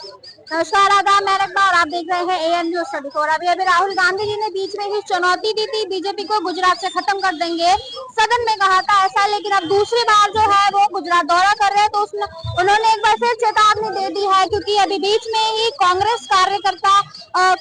नमस्कार, आदाब, मैं रकबा और आप देख रहे हैं एएन न्यूज 24। अभी राहुल गांधी जी ने बीच में ही चुनौती दी थी, बीजेपी को गुजरात से खत्म कर देंगे, सदन में कहा था ऐसा। लेकिन अब दूसरी बार जो है वो गुजरात दौरा कर रहे हैं, तो उसमें उन्होंने एक बार फिर चेतावनी दे दी है, क्योंकि अभी बीच में ही कांग्रेस कार्यकर्ता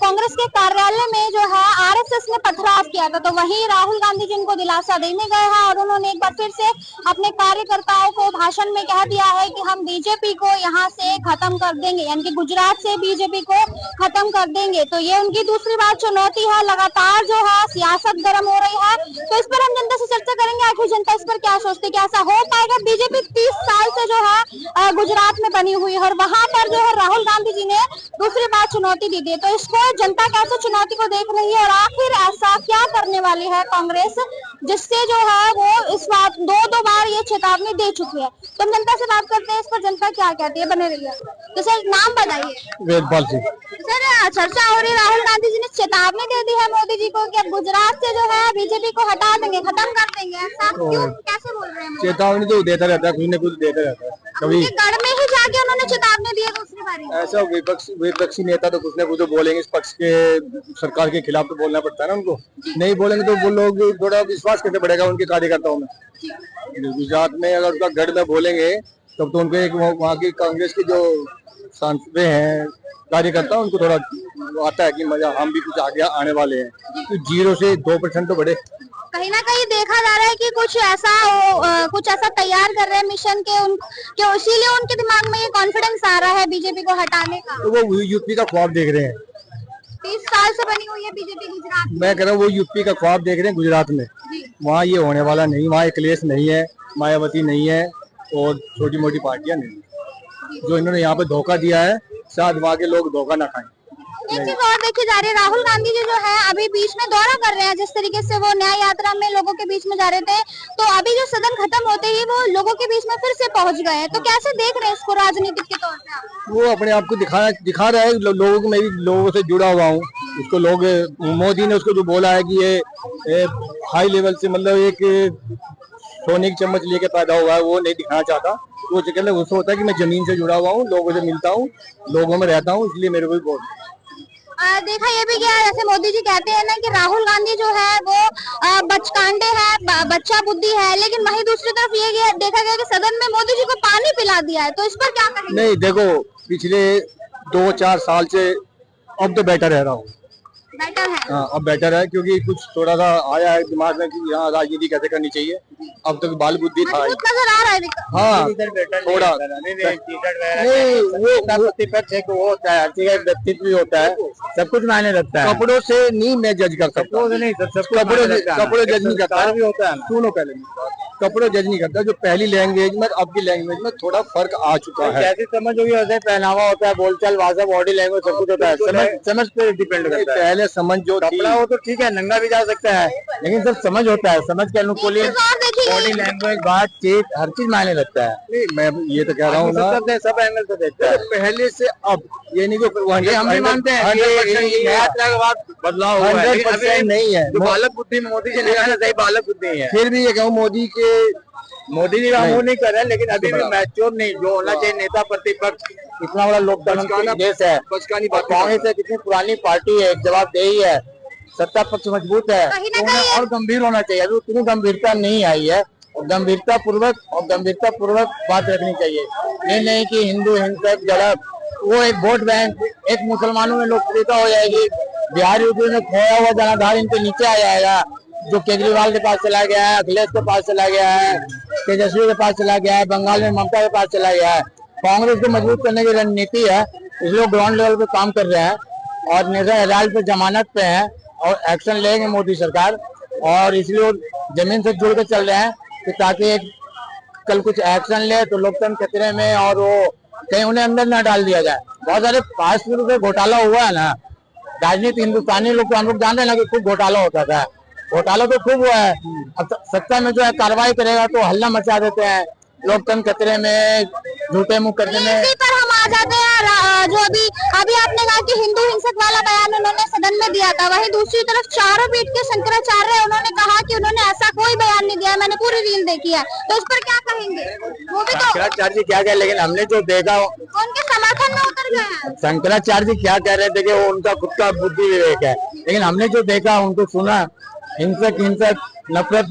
कांग्रेस के कार्यालय में जो है आरएसएस ने पथराव किया था, तो वही राहुल गांधी जी उनको दिलासा देने गए हैं और उन्होंने एक बार फिर से अपने कार्यकर्ताओं को भाषण में कह दिया है कि हम बीजेपी को यहाँ से खत्म कर देंगे, यानी कि गुजरात से बीजेपी को खत्म कर देंगे। तो ये उनकी दूसरी बार चुनौती है। लगातार जो है सियासत गर्म हो रही है, तो इस पर हम जनता से चर्चा करेंगे, आखिर जनता इस पर क्या सोचती है, क्या ऐसा हो पाएगा। बीजेपी 30 साल से जो है गुजरात में बनी हुई है और वहां पर जो है राहुल गांधी जी ने दूसरी बार चुनौती दी थी, तो इसको जनता कैसे चुनौती को देख रही है और आखिर ऐसा क्या करने वाली है कांग्रेस, जिससे जो है वो इस बार दो बार ये चेतावनी दे चुकी है। तो हम जनता से बात करते हैं, इस पर जनता क्या कहती है, बने रहिए। तो सर, नाम बताइए। वेदपाल सिंह। सर, चर्चा हो रही, राहुल गांधी जी ने चेतावनी दे दी है मोदी जी को कि अब गुजरात से जो है बीजेपी को हटा देंगे, खत्म कर देंगे, ऐसा क्यों, कैसे बोल रहे हैं? चेतावनी तो देता रहता है, कुछ न कुछ देता रहता है। कभी गढ़ में ही जाके उन्होंने चेतावनी दी है दूसरी बारी। ऐसा विपक्षी नेता तो कुछ न कुछ तो बोलेंगे, इस पक्ष के सरकार के खिलाफ तो बोलना पड़ता है ना उनको। नहीं बोलेंगे तो वो लोग थोड़ा विश्वास कैसे बढ़ेगा उनके कार्यकर्ताओं में। गुजरात में अगर उनका गढ़ में बोलेंगे तब तो उनके वहाँ की कांग्रेस की जो सांसद हैं, कार्यकर्ता, उनको थोड़ा आता है कि मजा, हम भी कुछ आगे आने वाले हैं। तो 0 से 2% तो बढ़े। कहीं ना कहीं देखा जा रहा है कि कुछ ऐसा तैयार कर रहे हैं मिशन के इसीलिए उनके दिमाग में ये कॉन्फिडेंस आ रहा है बीजेपी को हटाने का। तो वो यूपी का ख्वाब देख रहे हैं। 30 साल से बनी हुई है बीजेपी गुजरात में। मैं कह रहा हूँ वो यूपी का ख्वाब देख रहे हैं गुजरात में। वहाँ ये होने वाला नहीं, वहाँ अखिलेश नहीं है, मायावती नहीं है और छोटी मोटी पार्टियां नहीं है। जो इन्होंने यहाँ पे धोखा दिया है, शायद वहाँ के लोग धोखा ना खाएं। एक चीज और देखी जा रही है, राहुल गांधी जी जो है अभी बीच में दौरा कर रहे हैं, जिस तरीके से वो न्याय यात्रा में लोगों के बीच में जा रहे थे, तो अभी जो सदन खत्म होते ही वो लोगों के बीच में फिर से पहुंच गए हैं। तो कैसे देख रहे हैं इसको राजनीतिक के तौर पे? वो अपने आप को दिखा रहा है लोगों को। मैं भी लोगों से जुड़ा हुआ हूँ। उसको लोग, मोदी ने उसको जो बोला है कि ये हाई लेवल से, मतलब एक सोने की चम्मच लेके पैदा हुआ है, वो नहीं दिखाना चाहता। वो कहते हैं, उसको होता है कि मैं जमीन से जुड़ा हुआ हूँ, लोगों से मिलता हूँ, लोगों में रहता हूँ, इसलिए मेरे को भी बोल। देखा ये भी गया, जैसे मोदी जी कहते हैं ना कि राहुल गांधी जो है वो बचकांडे है, बच्चा बुद्धि है, लेकिन वहीं दूसरी तरफ ये देखा गया कि सदन में मोदी जी को पानी पिला दिया है। तो इस पर क्या कहेंगे? नहीं, देखो, पिछले 2-4 साल से अब तो बेटर रह रहा हूँ। बेटर है? हाँ, अब बेटर है, क्योंकि कुछ थोड़ा सा आया है दिमाग में कि यहाँ राजनीति कैसे करनी चाहिए। अब तक बाल बुद्धि था। नजर आ रहा है। हाँ, थोड़ा नहीं, वो प्रतिपक्ष है, वो होता है, व्यक्तित्व भी होता है, सब कुछ मायने रखता है। कपड़ों से नहीं मैं जज कर सकता, कपड़ों जज नहीं करता भी होता है। सुनो, पहले कपड़ों जज नहीं करता, जो पहली लैंग्वेज में अब की लैंग्वेज में थोड़ा फर्क आ चुका है। जैसी समझ होगी वैसे पहनावा होता है, बोलचाल, भाषा, बॉडी लैंग्वेज, सब कुछ होता है। समझ पे डिपेंड करता है। पहले समझ जो कपड़ा हो तो ठीक है, नंगा भी जा सकता है, लेकिन सब समझ होता है। समझ के अनुकूल बॉडी लैंग्वेज, बातचीत, हर चीज मायने लगता है। मैं ये तो कह रहा हूँ ना, सब एंगल से देखता है। पहले से अब ये नहीं कि हम भी मानते हैं बदलाव 100% नहीं है। बालक बुद्धि मोदी जी ने सही बालक बुद्धि है। फिर भी ये कहूँ, मोदी जी का मुँह नहीं कर रहे, लेकिन अभी भी मैच्योर नहीं जो होना चाहिए नेता प्रतिपक्ष। इतना बड़ा लोकतंत्र देश है, कांग्रेस है, कितनी पुरानी पार्टी है, जवाबदेही है, सत्ता पक्ष मजबूत है, और गंभीर होना चाहिए। अभी उतनी गंभीरता नहीं आई है, और गंभीरता पूर्वक बात रखनी चाहिए। ये नहीं कि हिंदू हिंसक झड़प, वो एक वोट बैंक, एक मुसलमानों में लोकप्रियता हो जाएगी, बिहार यूपी में खोया हुआ जनाधार इनके नीचे आ जाएगा। जो केजरीवाल के पास चला गया है, अखिलेश के पास चला गया है, तेजस्वी के पास चला गया है, बंगाल में ममता के पास चला गया है। कांग्रेस को मजबूत करने की रणनीति है, इसलिए ग्राउंड लेवल पे काम कर रहे हैं और नेशनल अदालत पे जमानत पे हैं और एक्शन लेंगे मोदी सरकार, और इसलिए जमीन से जुड़ के चल रहे हैं कि ताकि एक कल कुछ एक्शन ले तो लोकतंत्र खतरे में, और वो कहीं उन्हें अंदर न डाल दिया जाए। बहुत सारे 5 रुपए घोटाला हुआ है ना, राजनीति हिंदुस्तानी लोग तो हम लोग जानते हैं ना कि खूब घोटाला होता था, घोटाला तो खूब हुआ है। अब सत्ता में जो है कार्रवाई करेगा तो हल्ला मचा देते हैं, लोकतंत्र खतरे में, झूठे मुंह करने में। इसी पर हम आ जाते हैं, जो अभी आपने कहा कि हिंदू हिंसक वाला बयान उन्होंने सदन में दिया था। वहीं दूसरी तरफ चारों पीठ के शंकराचार्य उन्होंने कहा कि उन्होंने ऐसा कोई बयान नहीं दिया, मैंने पूरी रील देखी है। तो इस पर क्या कहेंगे? वो भी तो शंकराचार्य क्या कहे, लेकिन हमने जो देखा उनके समर्थन में उतर गए हैं। शंकराचार्य जी क्या कह रहे थे कि वो उनका खुद का बुद्धि विवेक है, लेकिन हमने जो देखा उनको सुना, हिंसक नफरत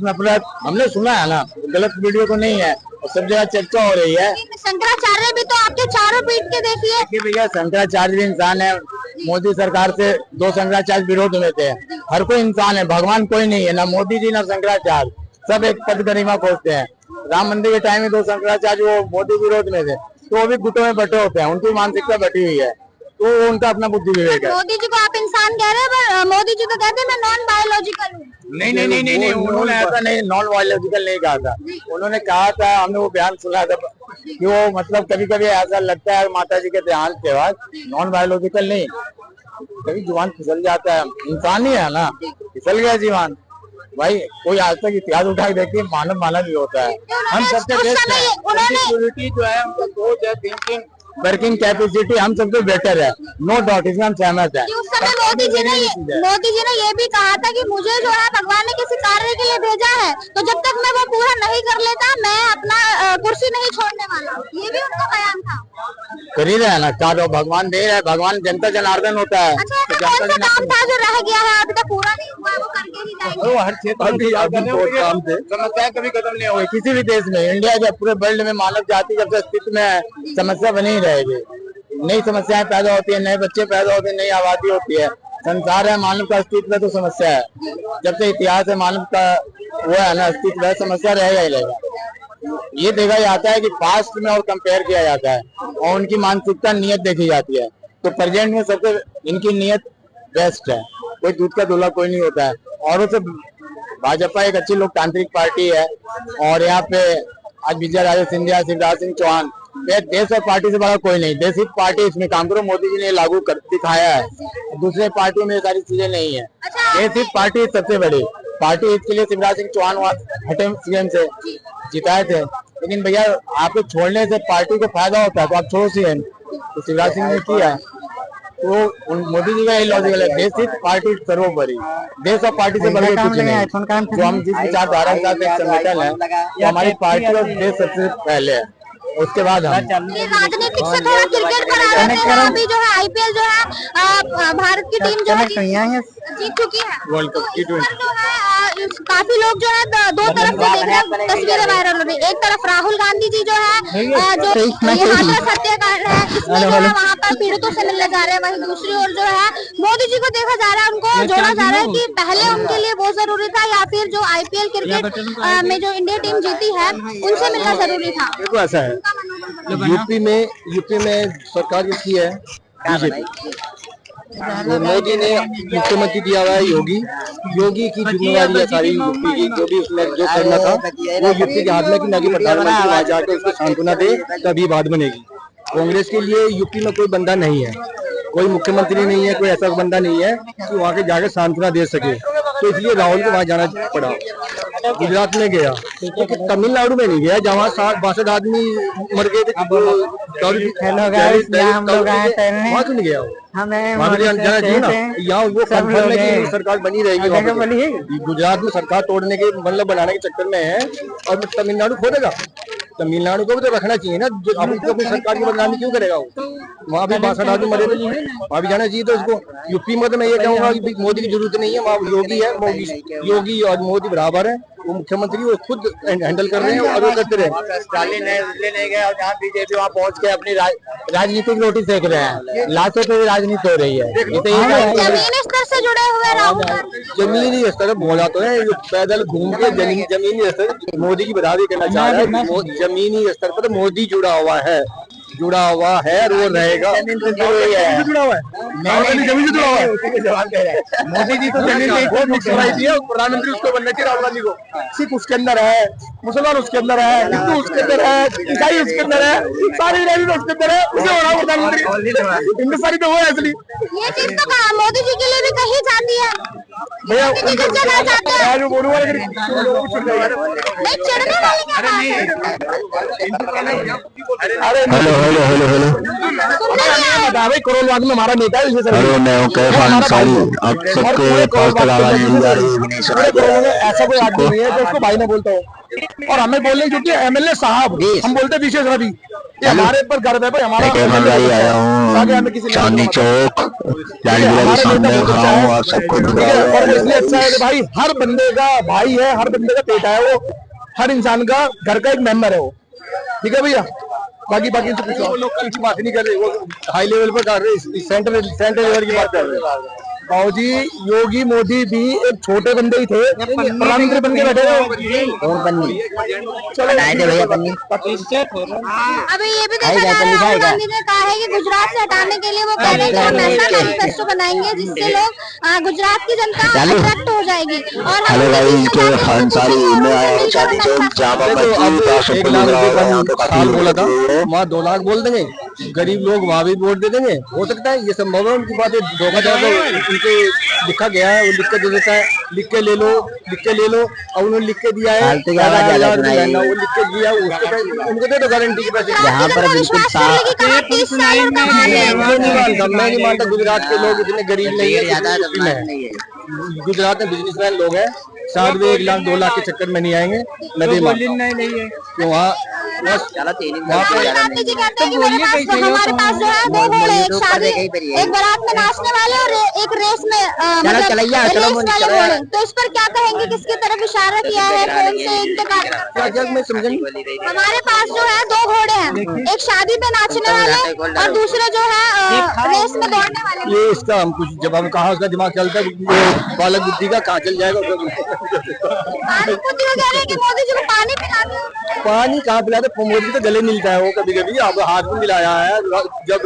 हमने सुना है ना, गलत वीडियो तो नहीं है और सब जगह चर्चा हो रही है। शंकराचार्य भी तो आपके चारों पीठ के देखिए भैया, शंकराचार्य भी इंसान है। मोदी सरकार से 2 शंकराचार्य विरोध में थे। हर कोई इंसान है, भगवान कोई नहीं है, ना मोदी जी ना शंकराचार्य, सब एक पद गरिमा खोजते हैं। राम मंदिर के टाइम में 2 शंकराचार्य वो मोदी विरोध में थे, तो वो भी गुटों में बटे होते हैं, उनकी मानसिकता बटी हुई है, तो उनका अपना बुद्धि विवेक है। मोदी जी को आप इंसान कह रहे हैं, पर मोदी जी तो कहते हैं मैं नॉन बायोलॉजिकल हूँ। नहीं, उन्होंने ऐसा नहीं, नॉन बायोलॉजिकल नहीं कहा था। उन्होंने कहा था, हमने वो बयान सुना था कि वो मतलब कभी कभी ऐसा लगता है माता जी के देहांत के बाद, नॉन बायोलॉजिकल नहीं, कभी जुबान फिसल जाता है, इंसान ही है ना, फिसल गया जीवन। भाई कोई आज तक इतिहास उठा के देखिए, मानव ही होता है। हम सबसे बेस्ट है, सिक्योरिटी जो है उनका सोच है, थिंकिंग, वर्किंग कैपेसिटी हम सबसे बेटर है, नो डाउट, इसमें हम सहमत है। उस समय मोदी जी ने ये भी कहा था कि मुझे जो है भगवान ने किसी कार्य के लिए भेजा है, तो जब तक मैं वो पूरा नहीं कर लेता मैं अपना कुर्सी नहीं छोड़ने वाला। ये भी उनका बयान था। कर ही रहा है ना, क्या भगवान दे रहा है, भगवान जनता जनार्दन होता है। अच्छा, तो कौन सा काम था जो रह गया है अभी तक पूरा नहीं हुआ, वो करके ही जाएंगे? हर क्षेत्र समस्या कभी खत्म नहीं होगी किसी भी देश में। इंडिया के पूरे वर्ल्ड में मानव जाति जब से अस्तित्व में है, समस्या बनी रहेगी। नई समस्याएं पैदा होती है, नए बच्चे पैदा होते हैं, नई आबादी होती है। संसार है, मानव का अस्तित्व है तो समस्या है। जब से इतिहास है, मानव का वो है ना अस्तित्व है, समस्या रहेगा ही रहेगा। ये देखा जाता है कि पास्ट में और कंपेयर किया जाता है और उनकी मानसिकता, नियत देखी जाती है। तो प्रेजेंट में सबसे इनकी नियत बेस्ट है, कोई दूध का दूल्हा कोई नहीं होता है। और उसे भाजपा एक अच्छी लोकतांत्रिक पार्टी है और यहाँ पे आज विजय राजे सिंधिया, शिवराज सिंह चौहान, देश और पार्टी से बड़ा कोई नहीं। देश हित पार्टी इसमें काम करो, मोदी जी ने लागू कर दिखाया है, दूसरे पार्टियों में ये सारी चीजें नहीं है। देश हित पार्टी सबसे बड़ी पार्टी, इसके लिए शिवराज सिंह चौहान हटे सीएम से जिताए थे। लेकिन भैया आपको छोड़ने से पार्टी को फायदा होता है तो आप छोड़ो सीएम, तो शिवराज सिंह ने किया, तो मोदी जी का यही लॉजिकल है, देश हित पार्टी सर्वोपरि, देश और पार्टी से बढ़कर कुछ नहीं। जो हम जिस विचारधारा के साथ एक संगठन है, तो हमारी पार्टी और देश सबसे पहले है, उसके बाद हम राजनीतिक से थोड़ा क्रिकेट पर आ जाते हैं। अभी जो है आईपीएल जो है भारत की टीम जो है जीत चुकी है वर्ल्ड कप T20। जो है काफी लोग जो है दो तरफ से देख रहे हैं, तस्वीरें वायरल हो रही है। एक तरफ राहुल गांधी जी जो है जो हाथरस हत्याकांड है इसमें जो है वहाँ पर पीड़ितों से मिलने जा रहे हैं, वहीं दूसरी ओर जो है मोदी जी को देखा जा रहा है, उनको जोड़ा जा रहा है कि पहले उनके लिए वो जरूरी था या फिर जो आईपीएल क्रिकेट में जो इंडिया टीम जीती है उनसे मिलना जरूरी था। बिल्कुल ऐसा है। यूपी में सरकार जो की है बीजेपी, मोदी ने मुख्यमंत्री दिया हुआ है योगी की जिम्मेवारी है सारी यूपी की, जो भी उसने जो करना था वो यूपी के हाथ में, कि न कि प्रधानमंत्री वहाँ जाकर उसको सांत्वना दे तभी बात बनेगी। कांग्रेस के लिए यूपी में कोई बंदा नहीं है, कोई मुख्यमंत्री नहीं है, कोई ऐसा बंदा नहीं है कि वहाँ के जाकर सांत्वना दे सके, तो इसलिए राहुल को वहाँ जाना पड़ा। गुजरात में गया, लेकिन तमिलनाडु में नहीं गया जहाँ 62 आदमी मर गए थे, वहाँ क्यों नहीं गया? जाना चाहिए ना, यहाँ वो कंफर्म है कि सरकार बनी रहेगी। गुजरात में सरकार तोड़ने के मतलब बनाने के चक्कर में है और तमिलनाडु खोदेगा। तमिलनाडु को भी तो रखना चाहिए ना, जो अपनी सरकार की बदनामी क्यों करेगा वो? वहाँ भी 62 आदमी मरे थे, वहाँ भी जाना चाहिए। तो उसको यूपी में तो मैं ये कहूँगा कि मोदी की जरूरत नहीं है, वहाँ योगी है, योगी और मोदी बराबर है, वो मुख्यमंत्री वो खुद हैंडल कर रहे हैं और वो करते रहे। स्टालिन है इसलिए नहीं गए और जहाँ बीजेपी वहाँ पहुँच के अपनी राजनीतिक रोटी सेक रहे हैं, लाशों पे भी राजनीति हो रही है। जमीनी स्तर से जुड़े हुए राहुल जमीनी स्तर बोला तो है, पैदल घूम के जमीनी स्तर मोदी की बधाई करना चाह रहा है। जमीनी स्तर पर मोदी जुड़ा हुआ है और वो रहेगा। जमीन से जुड़ा हुआ है, जमीन से जुड़ा हुआ है। मोदी जी तो जमीन से प्रधानमंत्री उसको बनना चाहिए, राहुल गांधी को। सिख उसके अंदर है, मुसलमान उसके अंदर है, हिंदू उसके अंदर है, ईसाई उसके अंदर है, सारी रिलीजन उसके अंदर है, उसे होना प्रधानमंत्री। हिंदुस्तानी तो वो है असली। ये चीज तो मोदी जी के लिए भी कही जाती है। भैया कितनी कुछ कहना चाहते हैं? मैं जो बोलूंगा लेकिन नहीं चिढ़ने वाली क्या बात है? हेलो हेलो हेलो हेलो सुनने में आया। भाई करोलबाग में हमारा नेता है हेलो, मैं हूँ कैफ अंसारी। आप सबके पास तक आवाज नहीं जा रही है, नहीं सुनाई दे रहा है। ऐसा कोई आदमी नहीं है जो उसको भाई ना बोलता हो। और हमें बोलने क्योंकि एमएलए साहब हम बोलते विशेष रवि, ये हमारे पर गर्व है भाई। हमारा कैफ अंसारी आया हूँ चांदनी चौक लालगुड़ा के सामने खड़ा हूँ, आप सबको दिखा हुआ और इसलिए अच्छा है कि भाई हर बंदे का भाई है, हर बंदे का बेटा है वो, हर इंसान का घर का एक मेंबर है वो। ठीक है भैया, बाकी से कुछ वो लोग की बात नहीं कर रहे, वो हाई लेवल पर कर रहे, सेंटर लेवल की बात कर रहे। बाबूजी योगी मोदी भी एक छोटे बंदे ही थे, प्रधानमंत्री बन के बैठे थे। और पन्नी चलो भैया पन्नी। अभी ये भी देखा जा रहा है राहुल गांधी ने कहा है कि गुजरात से हटाने के लिए वो कह रहे हैं कि हम ऐसा मैनिफेस्टो बनाएंगे जिससे लोग गुजरात की जनता अट्रैक्ट हो जाएगी। और हेलो गाइस, कैफ अंसारी मैं आया हूँ चांदनी चौक, जहाँ पर बोला था वहाँ 2 लाख बोल देंगे, गरीब लोग वहाँ भी वोट दे देंगे। हो सकता है, ये संभव है। उनकी बातें धोखा उनके लिखा गया है, वो लिख के दे देता है, लिख के ले लो और उन्होंने लिख के दिया है, वो लिख के दिया, उनको दे दो गारंटी के पैसे। यहाँ पर बिल्कुल साफ मैं नहीं मानता गुजरात के लोग इतने गरीब नहीं है। गुजरात में बिजनेसमैन लोग हैं, शायद वे 1 लाख 2 लाख के चक्कर में नहीं आएंगे। नदी नहीं है कि वहाँ गांधी जी कहते हैं कि हमारे पास जो है 2 घोड़े, एक शादी, एक बारात में नाचने वाले और एक रेस में रेस वाले घोड़े। तो इस पर क्या कहेंगे, किसकी तरफ इशारा किया है, कौन से इंतकाल? मैं समझ हमारे पास जो है 2 घोड़े हैं, एक शादी में नाचने वाले और दूसरे जो है रेस में दौड़ने वाले। ये इसका हम कुछ जब हम कहा उसका दिमाग चलता है, बालक बुद्धि का कहाँ चल जाएगा। बालक बुद्धि को कह रहे हैं कि मोदी जी को पानी पिला दो। पानी कहाँ पिलाते, मोदी तो गले मिलता है वो कभी कभी। अब हाथ में मिलाया है जब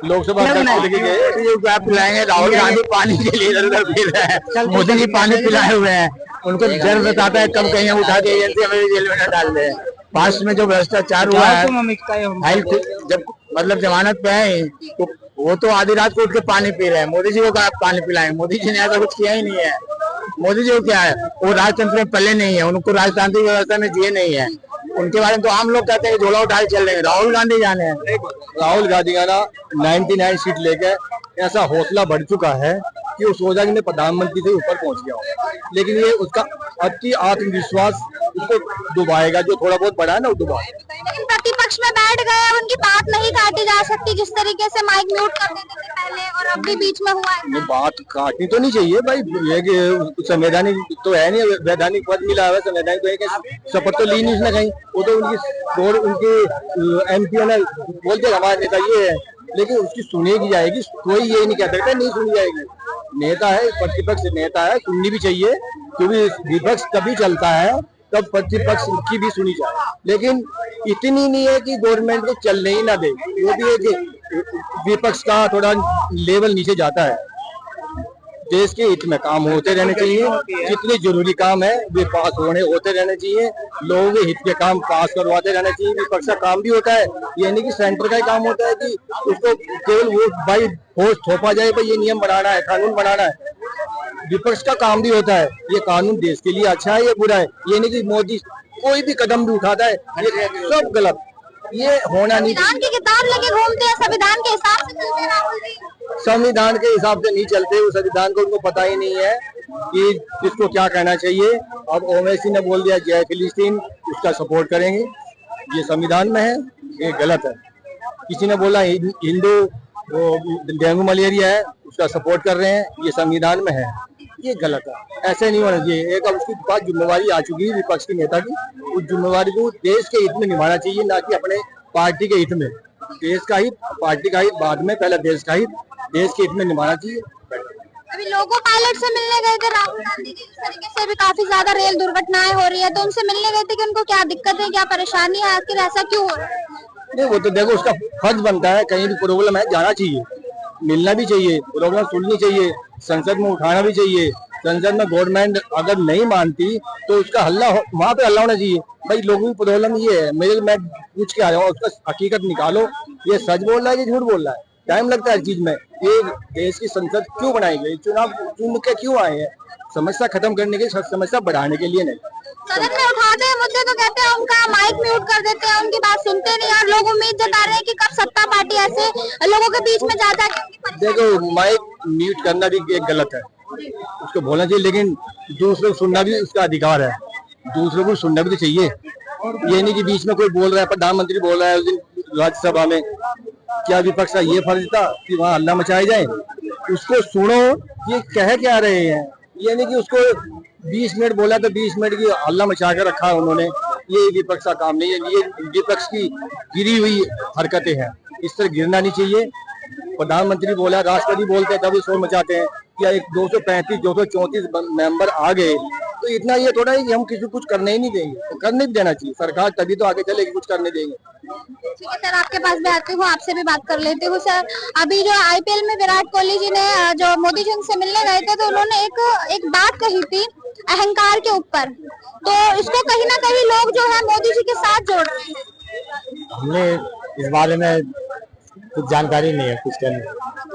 लोकसभा गए पिलाएंगे। राहुल गांधी पानी के लिए इधर उधर फिर रहे हैं, मोदी जी पानी पिलाए हुए हैं। उनको डर बताता है कब कहीं उठा के एजेंसी हमें जेल में न डाल दे। पास में जो भ्रष्टाचार हुआ है, जब मतलब जमानत पे है तो वो तो आधी रात को उठ के पानी पी रहे हैं। मोदी जी को क्या पानी पिलाएंगे? मोदी जी ने ऐसा कुछ किया ही नहीं है। मोदी जी को क्या है, वो राजतंत्र में पले नहीं है, उनको राजतांत्रिक व्यवस्था में जिए नहीं है। उनके बारे में तो आम लोग कहते हैं कि झोला उठा के चल रहे हैं। राहुल गांधी जाने हैं, राहुल गांधी का ना 99 सीट लेके ऐसा हौसला बढ़ चुका है कि वो सोचा कि मैं प्रधानमंत्री से ऊपर पहुंच गया हूँ, लेकिन ये उसका अति आत्मविश्वास उसको डुबाएगा। जो थोड़ा बहुत बढ़ा है ना वो डुबाएगा। लेकिन प्रतिपक्ष में बैठ गए, उनकी बात नहीं काटी जा सकती, जिस तरीके से माइक म्यूट कर देते थे पहले और अब भी बीच में हुआ है। बात काटनी तो नहीं चाहिए भाई, ये कि संवैधानिक तो है नहीं, वैधानिक पद मिला है, संवैधानिक तो है, शपथ तो ली नहीं इसने कहीं। वो तो उनकी MP ने बोलते हमारे नेता ये है, लेकिन उसकी सुनेगी जाएगी, कोई ये नहीं कह सकता नहीं सुनी जाएगी। नेता है, प्रतिपक्ष नेता है, सुननी भी चाहिए, क्योंकि विपक्ष तभी चलता है तब प्रतिपक्ष की भी सुनी जाए। लेकिन इतनी नहीं है कि गवर्नमेंट को चलने ही ना दे, वो भी है कि विपक्ष का थोड़ा लेवल नीचे जाता है। देश के हित में काम होते रहने चाहिए, जितने जरूरी काम है वे पास होते रहने चाहिए, लोगों के हित के काम पास करवाते रहने चाहिए। विपक्ष का काम भी होता है, ये नहीं कि सेंटर का ही काम होता है कि उसको केवल वो भाई फोर्स थोपा जाए, भाई ये नियम बनाना है, कानून बनाना है। विपक्ष का काम भी होता है, ये कानून देश के लिए अच्छा है, ये बुरा है। ये नहीं कि मोदी कोई भी कदम भी उठाता है, ये सब गलत, ये होना नहीं। संविधान की किताब लेके घूमते हैं, संविधान के हिसाब से चलते हैं राहुल जी। संविधान के हिसाब से नहीं चलते, वो संविधान को उनको पता ही नहीं है कि किसको क्या कहना चाहिए। अब ओवैसी ने बोल दिया जय फिलिस्तीन, उसका सपोर्ट करेंगे, ये संविधान में है, ये गलत है। किसी ने बोला हिंदू डेंगू मलेरिया है, उसका सपोर्ट कर रहे हैं, ये संविधान में है, ये गलत है। ऐसे नहीं होना चाहिए। एक अब उसकी बात जिम्मेवारी आ चुकी है विपक्ष के नेता की, उस जिम्मेवारी को देश के हित में निभाना चाहिए, ना कि अपने पार्टी के हित में। देश का हित, पार्टी का हित बाद में, पहले देश का हित, देश के हित में निभाना चाहिए। अभी लोको पायलट से मिलने गए थे राहुल गांधी जी, इस तरीके से भी काफी ज्यादा रेल दुर्घटनाएं हो रही है, तो उनसे मिलने गए थे कि उनको क्या दिक्कत है, क्या परेशानी है, आखिर ऐसा क्यों हो रहा है? नहीं, वो तो देखो उसका फर्ज बनता है, कहीं भी प्रॉब्लम है जाना चाहिए, मिलना भी चाहिए, प्रॉब्लम सुननी चाहिए, संसद में उठाना भी चाहिए। संसद में गवर्नमेंट अगर नहीं मानती तो उसका हल्ला वहाँ पे हल्ला होना चाहिए। भाई लोगों की प्रॉब्लम ये है, मैं पूछ के आ रहा हूँ, उसका हकीकत निकालो, ये सच बोल रहा है कि झूठ बोल रहा है। टाइम लगता है हर चीज में। ये देश की संसद क्यों बनाई गई, चुनाव चुन के क्यों आए हैं, समस्या खत्म करने की, समस्या बढ़ाने के लिए नहीं। सदन में उठाते हैं मुद्दे तो कहते हैं उनका माइक म्यूट कर देते हैं, उनकी बात सुनते नहीं और लोग उम्मीद जता रहे हैं कि कब सत्ता पार्टी ऐसे लोगों के बीच में जाता है। देखो, माइक म्यूट करना भी एक गलत है, उसको बोलना चाहिए, लेकिन दूसरों को सुनना भी उसका अधिकार है, दूसरों को सुनना भी तो चाहिए। ये नहीं कि बीच में कोई बोल रहा है, प्रधानमंत्री बोल रहा है उस दिन राज्यसभा में, क्या विपक्ष का ये फर्ज था कि वहाँ हल्ला मचाया जाए? उसको सुनो, ये कह क्या रहे हैं। ये नहीं कि उसको 20 मिनट बोला तो 20 मिनट की हल्ला मचा कर रखा है उन्होंने, ये विपक्ष का काम नहीं है, ये विपक्ष की गिरी हुई हरकतें हैं, इस तरह गिरना नहीं चाहिए। प्रधानमंत्री बोला, राष्ट्रपति बोलते हैं तब शोर मचाते हैं, क्या एक 235 234 मेंबर आ गए तो इतना ये थोड़ा है कि हम किसी को कुछ करने ही नहीं देंगे, तो करने भी देना चाहिए, सरकार तभी तो आगे चलेगी, कुछ करने देंगे। ठीक है सर, आपके पास भी आती हूँ, आपसे भी बात कर लेती हूँ। सर, अभी जो आईपीएल में विराट कोहली जी ने जो मोदी जी से मिलने गए थे तो उन्होंने एक बात कही थी अहंकार के ऊपर, तो इसको कहीं ना कहीं लोग जो है मोदी जी के साथ जोड़ रहे हैं। हमने इस बारे में कुछ जानकारी नहीं है, कुछ कहने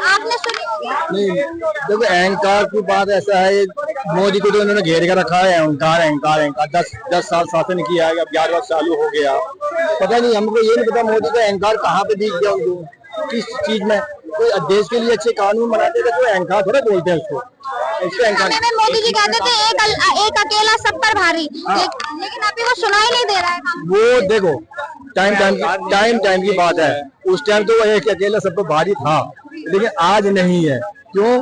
आपने सुनी होगी? नहीं, देखो अहंकार की बात ऐसा है, मोदी को तो उन्होंने घेर कर रखा है, अहंकार अहंकार अहंकार। 10 साल शासन किया है, अब 11वां चालू हो गया, पता नहीं, हमको ये नहीं पता मोदी का अहंकार कहाँ पे दिख गया उनको, किस चीज में। कोई देश के लिए अच्छे कानून बनाते थे तो अहंकार थोड़ा बोलते हैं उसको, इसको अहंकार। मोदी जी कहते थे एक अकेला सब पर भारी, लेकिन अभी वो सुनाई नहीं दे रहा है। वो देखो, टाइम की बात है, उस टाइम तो वो एक अकेला सब पर भारी था, लेकिन आज नहीं है। क्यों?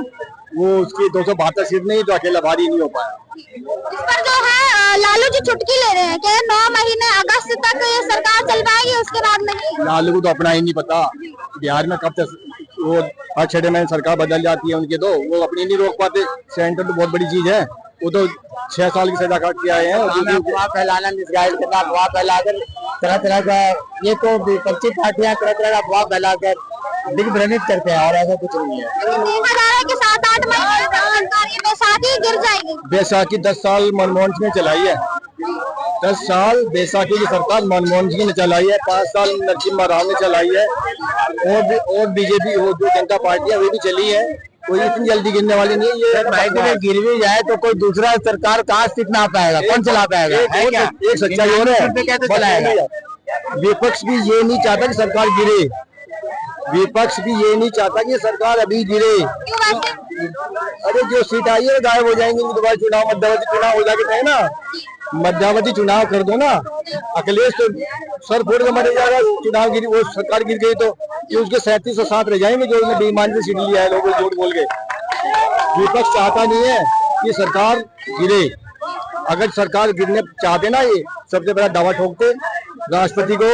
वो उसकी 272 सीट नहीं तो अकेला भारी नहीं हो पाया। इस पर जो है लालू जी चुटकी ले रहे हैं कि 9 महीने अगस्त तक ये सरकार चल पाएगी, उसके बाद नहीं। लालू को तो अपना ही नहीं पता, बिहार में कब तक वो हर 6 महीने सरकार बदल जाती है उनके, तो वो अपनी नहीं रोक पाते। सेंटर तो बहुत बड़ी चीज है, वो तो 6 साल की सजा काट के आए हैं। अफवाह फैलाना, मिसगाइड करना, अफवाह फैलाकर तरह तरह का, ये तो विपक्षी पार्टियां तरह तरह का अफवाह फैलाकर दिग्भ्रमित करते हैं, और ऐसा कुछ नहीं है। देखा जा रहा है कि 7-8 महीने सरकार ये बैसाखी गिर जाएगी। बैसाखी 10 साल मनमोहन सिंह ने चलाई है, 10 साल बैसाखी की सरकार मनमोहन सिंह ने चलाई है, 5 साल नरसिम्हा राव ने चलाई है, और बीजेपी वो जो जनता पार्टी है वो भी चली है। कोई इतनी जल्दी गिरने वाली नहीं है। ये माइक में गिर भी जाए तो कोई दूसरा सरकार कहाँ सीखना आ पाएगा, कौन चला पाएगा? एक सच्चाई हो रहा है, विपक्ष भी ये नहीं चाहता कि सरकार गिरे, विपक्ष भी ये नहीं चाहता कि सरकार अभी गिरे। अरे जो सीट आई है गायब हो जाएंगे, दोबारा चुनाव, मध्यावधि चुनाव हो जाके ना, मध्यावधि चुनाव कर दो ना। अखिलेश तो सर फोड़ के मर जाएगा, चुनाव गिरी, वो सरकार गिर गई तो ये उसके 37 और 7 रह जाएंगे जो उसने बेईमानी से सीट लिया है, लोगों को झूठ बोल के। विपक्ष चाहता नहीं है कि सरकार गिरे, अगर सरकार गिरने चाहते ना, ये सबसे बड़ा दावा ठोकते राष्ट्रपति को,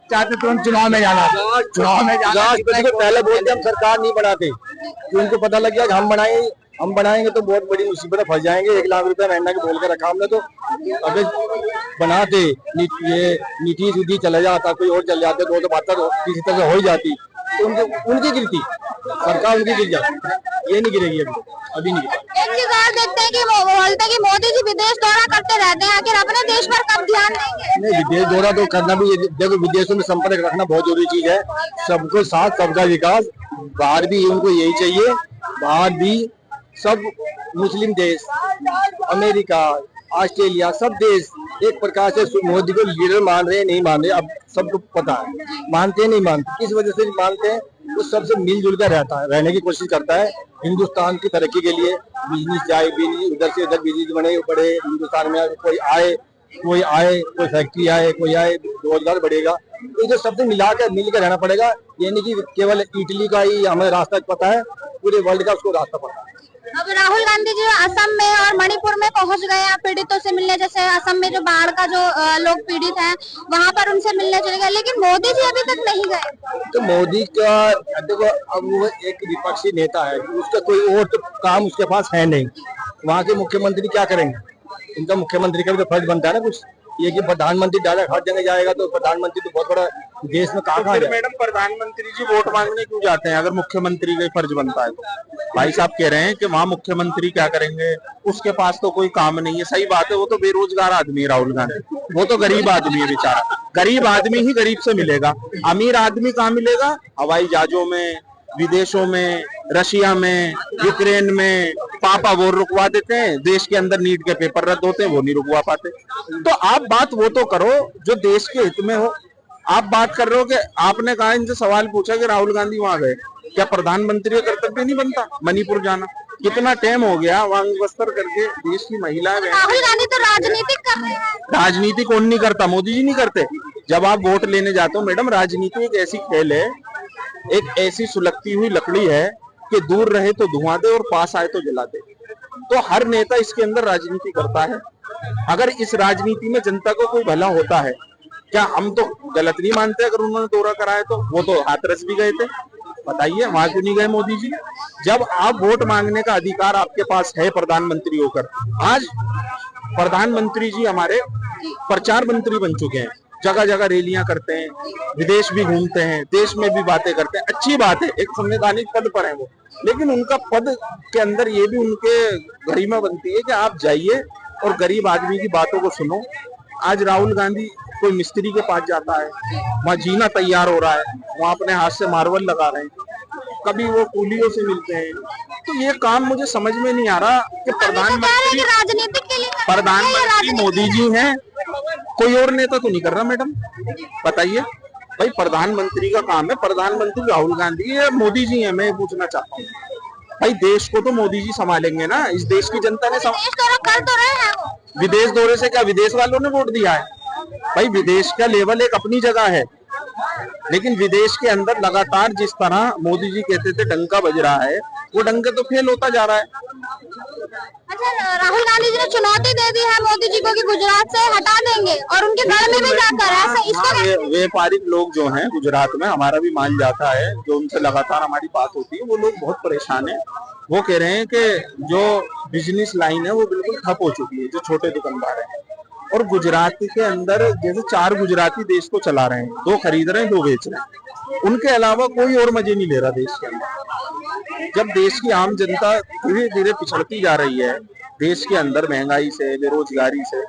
चाहते तुरंत चुनाव में जाना, राष्ट्रपति को पहले बोलते हम सरकार नहीं बनाते, कि उनको पता लग गया कि हम बनाएंगे तो बहुत बड़ी मुसीबत फंस जाएंगे। 1 लाख रुपए महीना के बोल के रखा हमने, तो अगर बनाते ये नीतीश उदी चला जाता, कोई और चल जाते, 272 किसी तरह से हो ही जाती, तो उनकी गिरती सरकार, उनकी गिर जाती, ये नहीं गिरेगी अभी नहीं। एक चीज और देखते हैं कि बोलते हैं कि मोदी जी विदेश दौरा करते रहते हैं, आखिर अपने देश पर कब ध्यान देंगे? नहीं, विदेश दौरा तो करना भी, देखो विदेशों में संपर्क रखना बहुत जरूरी चीज है, सबको साथ, सबका विकास। बाहर भी उनको यही चाहिए, बाहर भी सब मुस्लिम देश, अमेरिका, ऑस्ट्रेलिया, सब देश एक प्रकार से मोदी को लीडर मान रहे हैं, नहीं मान रहे, अब सबको पता है, मानते नहीं मानते, किस वजह से मानते हैं, वो सबसे मिलजुल कर रहने की कोशिश करता है। हिंदुस्तान की तरक्की के लिए बिजनेस जाए, उधर से उधर बिजनेस बढ़े हिंदुस्तान में, कोई आए, कोई फैक्ट्री आए, कोई आए, रोजगार बढ़ेगा, तो जो सबसे मिलकर रहना पड़ेगा। ये नहीं कि केवल इटली का ही हमें रास्ता पता है, पूरे वर्ल्ड का उसको रास्ता पता है। अब राहुल गांधी जी असम में और मणिपुर में पहुंच गए हैं पीड़ितों से मिलने, जैसे असम में जो बाढ़ का जो लोग पीड़ित हैं वहां पर उनसे मिलने चले गए, लेकिन मोदी जी अभी तक नहीं गए। तो मोदी का देखो, अब वो एक विपक्षी नेता है, उसका कोई और तो काम उसके पास है नहीं, वहाँ के मुख्यमंत्री क्या करेंगे? उनका मुख्यमंत्री का भी तो फर्ज बनता है ना कुछ, ये कि प्रधानमंत्री डायरेक्ट हर जगह जाएगा तो प्रधानमंत्री तो बहुत बड़ा देश में कहाँ जाए। मैडम, प्रधानमंत्री जी वोट मांगने क्यों जाते हैं अगर मुख्यमंत्री का फर्ज बनता है तो? भाई साहब कह रहे हैं कि वहाँ मुख्यमंत्री क्या करेंगे, उसके पास तो कोई काम नहीं है। सही बात है, वो तो बेरोजगार आदमी है राहुल गांधी, वो तो गरीब आदमी है बेचारा, गरीब आदमी ही गरीब से मिलेगा, अमीर आदमी कहाँ मिलेगा? हवाई जहाजों में, विदेशों में, रशिया में, यूक्रेन में, पापा वो रुकवा देते हैं, देश के अंदर नीट के पेपर रद्द होते हैं, वो नहीं रुकवा पाते। तो आप बात वो तो करो जो देश के हित में हो। आप बात कर रहे हो कि आपने कहा, इनसे सवाल पूछा कि राहुल गांधी वहां गए, क्या प्रधानमंत्री का कर्तव्य नहीं बनता मणिपुर जाना? कितना टाइम हो गया वहां बस्तर करके देश की महिला। राहुल गांधी तो राजनीति कर रहे हैं। राजनीति कौन नहीं करता? मोदी जी नहीं करते? जब आप वोट लेने जाते हो मैडम, राजनीति एक ऐसी खेल है, एक ऐसी सुलगती हुई लकड़ी है कि दूर रहे तो धुआं दे और पास आए तो जला दे। तो हर नेता इसके अंदर राजनीति करता है। अगर इस राजनीति में जनता को कोई भला होता है, क्या हम तो गलत नहीं मानते अगर उन्होंने दौरा कराया तो? वो तो हाथरस भी गए थे, बताइए वहां क्यों नहीं गए मोदी जी? जब आप वोट मांगने का अधिकार आपके पास है प्रधानमंत्री होकर, आज प्रधानमंत्री जी हमारे प्रचार मंत्री बन चुके हैं, जगह जगह रैलियां करते हैं, विदेश भी घूमते हैं, देश में भी बातें करते हैं, अच्छी बात है, एक संवैधानिक पद पर है वो। लेकिन उनका पद के अंदर ये भी उनके गरिमा बनती है कि आप जाइए और गरीब आदमी की बातों को सुनो। आज राहुल गांधी कोई मिस्त्री के पास जाता है, वहां जीना तैयार हो रहा है, वहां अपने हाथ से मार्बल लगा रहे हैं, कभी वो कूलियों से मिलते हैं। तो ये काम मुझे समझ में नहीं आ रहा कि प्रधानमंत्री राजनीति के लिए प्रधानमंत्री मोदी जी हैं, कोई और नेता तो नहीं कर रहा मैडम, बताइए। भाई प्रधानमंत्री का काम है, प्रधानमंत्री राहुल गांधी है, मोदी जी है। मैं पूछना चाहता हूँ, भाई देश को तो मोदी जी संभालेंगे ना? इस देश की जनता ने कर तो रहे हैं वो। विदेश दौरे से क्या विदेश वालों ने वोट दिया है? भाई विदेश का लेवल एक अपनी जगह है, लेकिन विदेश के अंदर लगातार जिस तरह मोदी जी कहते थे डंका बज रहा है, वो डंका तो फेल होता जा रहा है। अच्छा, राहुल गांधी जी ने चुनौती दे दी है मोदी जी को कि गुजरात से हटा देंगे और उनके घर में भी जाकर ऐसा इसको व्यापारिक लोग जो हैं गुजरात में, हमारा भी मान जाता है, जो उनसे लगातार हमारी बात होती है, वो लोग बहुत परेशान हैं। वो कह रहे हैं कि जो बिजनेस लाइन है वो बिल्कुल ठप हो चुकी है, जो छोटे दुकानदार हैं। और गुजरात के अंदर जैसे 4 गुजराती देश को चला रहे हैं, 2 खरीद रहे हैं, 2 बेच रहे हैं, उनके अलावा कोई और मजे नहीं ले रहा देश के अंदर। जब देश की आम जनता धीरे धीरे पिछड़ती जा रही है देश के अंदर महंगाई से, बेरोजगारी से,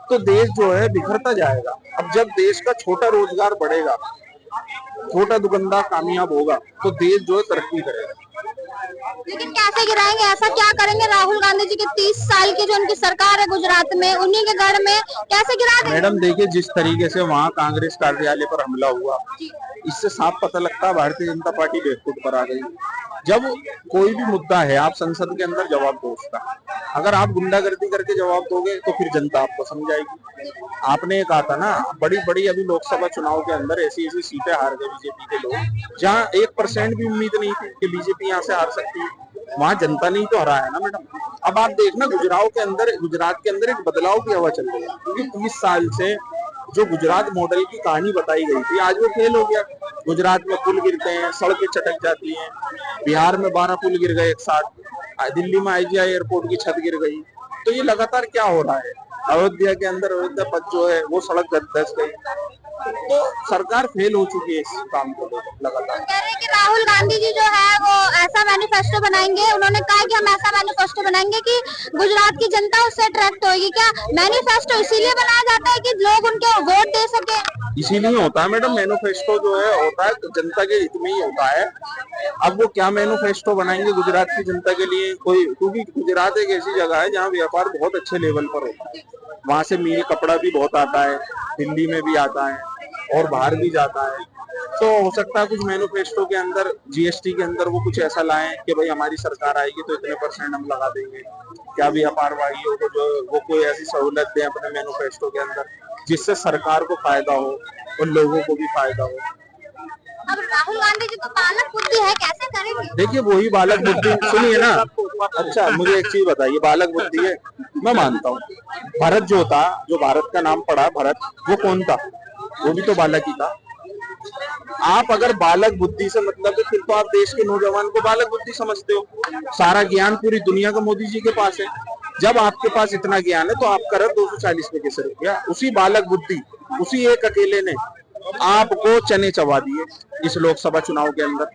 तो देश जो है बिखरता जाएगा। अब जब देश का छोटा रोजगार बढ़ेगा, छोटा दुकानदार कामयाब होगा, तो देश जो है तरक्की करेगा। लेकिन कैसे गिराएंगे? ऐसा क्या करेंगे राहुल गांधी जी के 30 साल की जो उनकी सरकार है गुजरात में, उन्हीं के घर में कैसे गिरा देंगे? मैडम देखिए, जिस तरीके से वहाँ कांग्रेस कार्यालय पर हमला हुआ, इससे साफ पता लगता है भारतीय जनता पार्टी बैकफुट पर आ गई। जब कोई भी मुद्दा है, आप संसद के अंदर जवाब दो उसका। अगर आप गुंडागर्दी करके जवाब दोगे तो फिर जनता आपको समझाएगी। आपने कहा था ना, बड़ी बड़ी अभी लोकसभा चुनाव के अंदर ऐसी ऐसी सीटें हार गए बीजेपी के लोग, जहाँ 1% भी उम्मीद नहीं थी कि बीजेपी यहाँ से हार सकती है, वहाँ जनता ने ही तो हराया ना मैडम। अब आप देखना गुजरात के अंदर एक बदलाव की हवा चल रही है, क्योंकि 30 साल से जो गुजरात मॉडल की कहानी बताई गई थी, आज वो फेल हो गया। गुजरात में पुल गिरते हैं, सड़कें चटक जाती हैं, बिहार में 12 पुल गिर गए एक साथ, दिल्ली में IGI एयरपोर्ट की छत गिर गई। तो ये लगातार क्या हो रहा है? अयोध्या के अंदर अयोध्या पथ जो है वो सड़क धस गई। तो सरकार फेल हो चुकी है इस काम को लगातार। कह रहे हैं कि राहुल गांधी जी जो है वो ऐसा मैनिफेस्टो बनाएंगे, उन्होंने कहा कि हम ऐसा मैनिफेस्टो बनाएंगे कि गुजरात की जनता उससे अट्रैक्ट होगी। क्या मैनिफेस्टो इसीलिए बनाया जाता है कि लोग उनके वोट दे सके? इसीलिए होता है मैडम, मैनिफेस्टो जो है होता है तो जनता के हित में ही होता है। अब वो क्या मैनिफेस्टो बनाएंगे गुजरात की जनता के लिए? कोई, क्योंकि गुजरात एक ऐसी जगह है जहाँ व्यापार बहुत अच्छे लेवल पर होता है, वहां से मील कपड़ा भी बहुत आता है, दिल्ली में भी आता है और बाहर भी जाता है। तो हो सकता है कुछ मैनिफेस्टो के अंदर, GST के अंदर वो कुछ ऐसा लाएं कि भाई हमारी सरकार आएगी तो इतने % हम लगा देंगे। क्या व्यापार वाहियों को जो वो कोई ऐसी सहूलत दें अपने मैनिफेस्टो के अंदर जिससे सरकार को फायदा हो और लोगों को भी फायदा हो। अब राहुल गांधी जी तो बालक बुद्धि है, कैसे करेंगे? देखिए वही बालक बुद्धि, सुनिए ना। अच्छा मुझे एक चीज बताइए, बालक बुद्धि है, मैं मानता हूँ भरत जो था, जो भारत का नाम पड़ा भरत, वो कौन था? वो भी तो बालक ही था। आप अगर बालक बुद्धि से मतलब है, फिर तो आप देश के नौजवान को बालक बुद्धि समझते हो। सारा ज्ञान पूरी दुनिया का मोदी जी के पास है। जब आपके पास इतना ज्ञान है तो आपका रथ 240 पे कैसे रुक गया? उसी बालक बुद्धि, उसी एक अकेले ने आपको चने चबा दिए इस लोकसभा चुनाव के अंदर।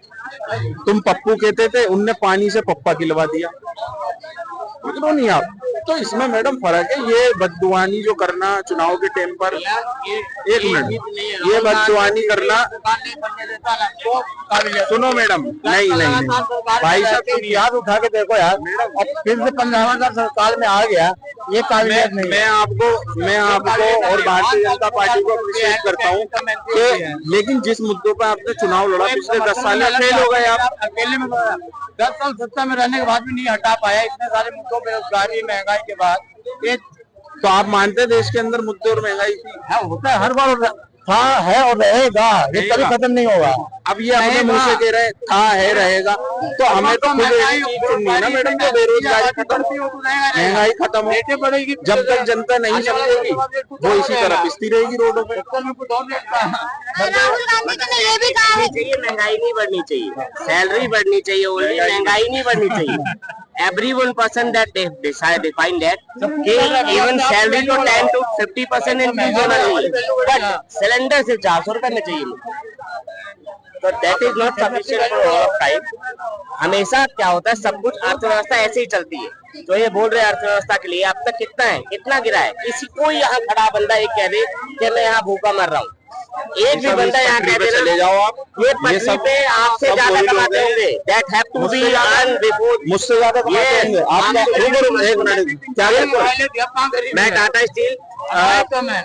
तुम पप्पू कहते थे, उनने पानी से पप्पा खिलवा दिया। क्यों नहीं आप तो इसमें मैडम फर्क है, ये बददुआनी जो करना चुनाव के टाइम पर, एक मिनट, ये बददुआनी करना, सुनो मैडम, नहीं भाई साहब याद उठा के देखो यार, अब फिर से 15वां साल में आ गया, ये काबिलियत नहीं। मैं आपको और भारतीय जनता पार्टी को अप्रिशिएट करता हूँ कि, लेकिन जिस मुद्दों पर आपने चुनाव लड़ा पिछले 10 साल में फेल हो गए आप। अकेले में 10 साल सत्ता में रहने के बाद भी नहीं हटा पाया इतने सारे मुद्दों, बेरोजगारी महंगाई के बाद। ये तो आप मानते हैं देश के अंदर मुद्दे और महंगाई थी? हाँ, होता है हर बार, था है और रहेगा, ये कभी खत्म नहीं होगा। अब ये अपने मुंह से कह रहे था है रहेगा, तो हमें तो सुननी है ना मैडम, तो बेरोजगारी खत्म, महंगाई खत्म हो, बढ़ेगी। जब तक जनता नहीं समझेगी वो इसी तरह पिसती रहेगी रोडों पे। राहुल गांधी जी ने ये भी कहा है चाहिए महंगाई नहीं बढ़नी चाहिए, सैलरी बढ़नी चाहिए, ओनली महंगाई नहीं बढ़नी चाहिए। Every 1% that they define that even salary to 10 to 50% increase होना चाहिए, but सिलेंडर सिर्फ 400 रुपए में चाहिए, तो that is not sufficient for all of time। हमेशा क्या होता है, सब कुछ अर्थव्यवस्था ऐसे ही चलती है। तो ये बोल रहे हैं अर्थव्यवस्था के लिए अब तक कितना है, कितना गिरा है, किसी कोई यहाँ खड़ा बंदा एक कह दे कि मैं यहाँ भूखा मर रहा हूँ, एक भी बंदा यहाँ कह दे चले जाओ आप, ये पटरी पे आपसे ज्यादा कमाते होंगे, that have to be earned before, मुझसे ज्यादा कमाते होंगे आप। मैं टाटा स्टील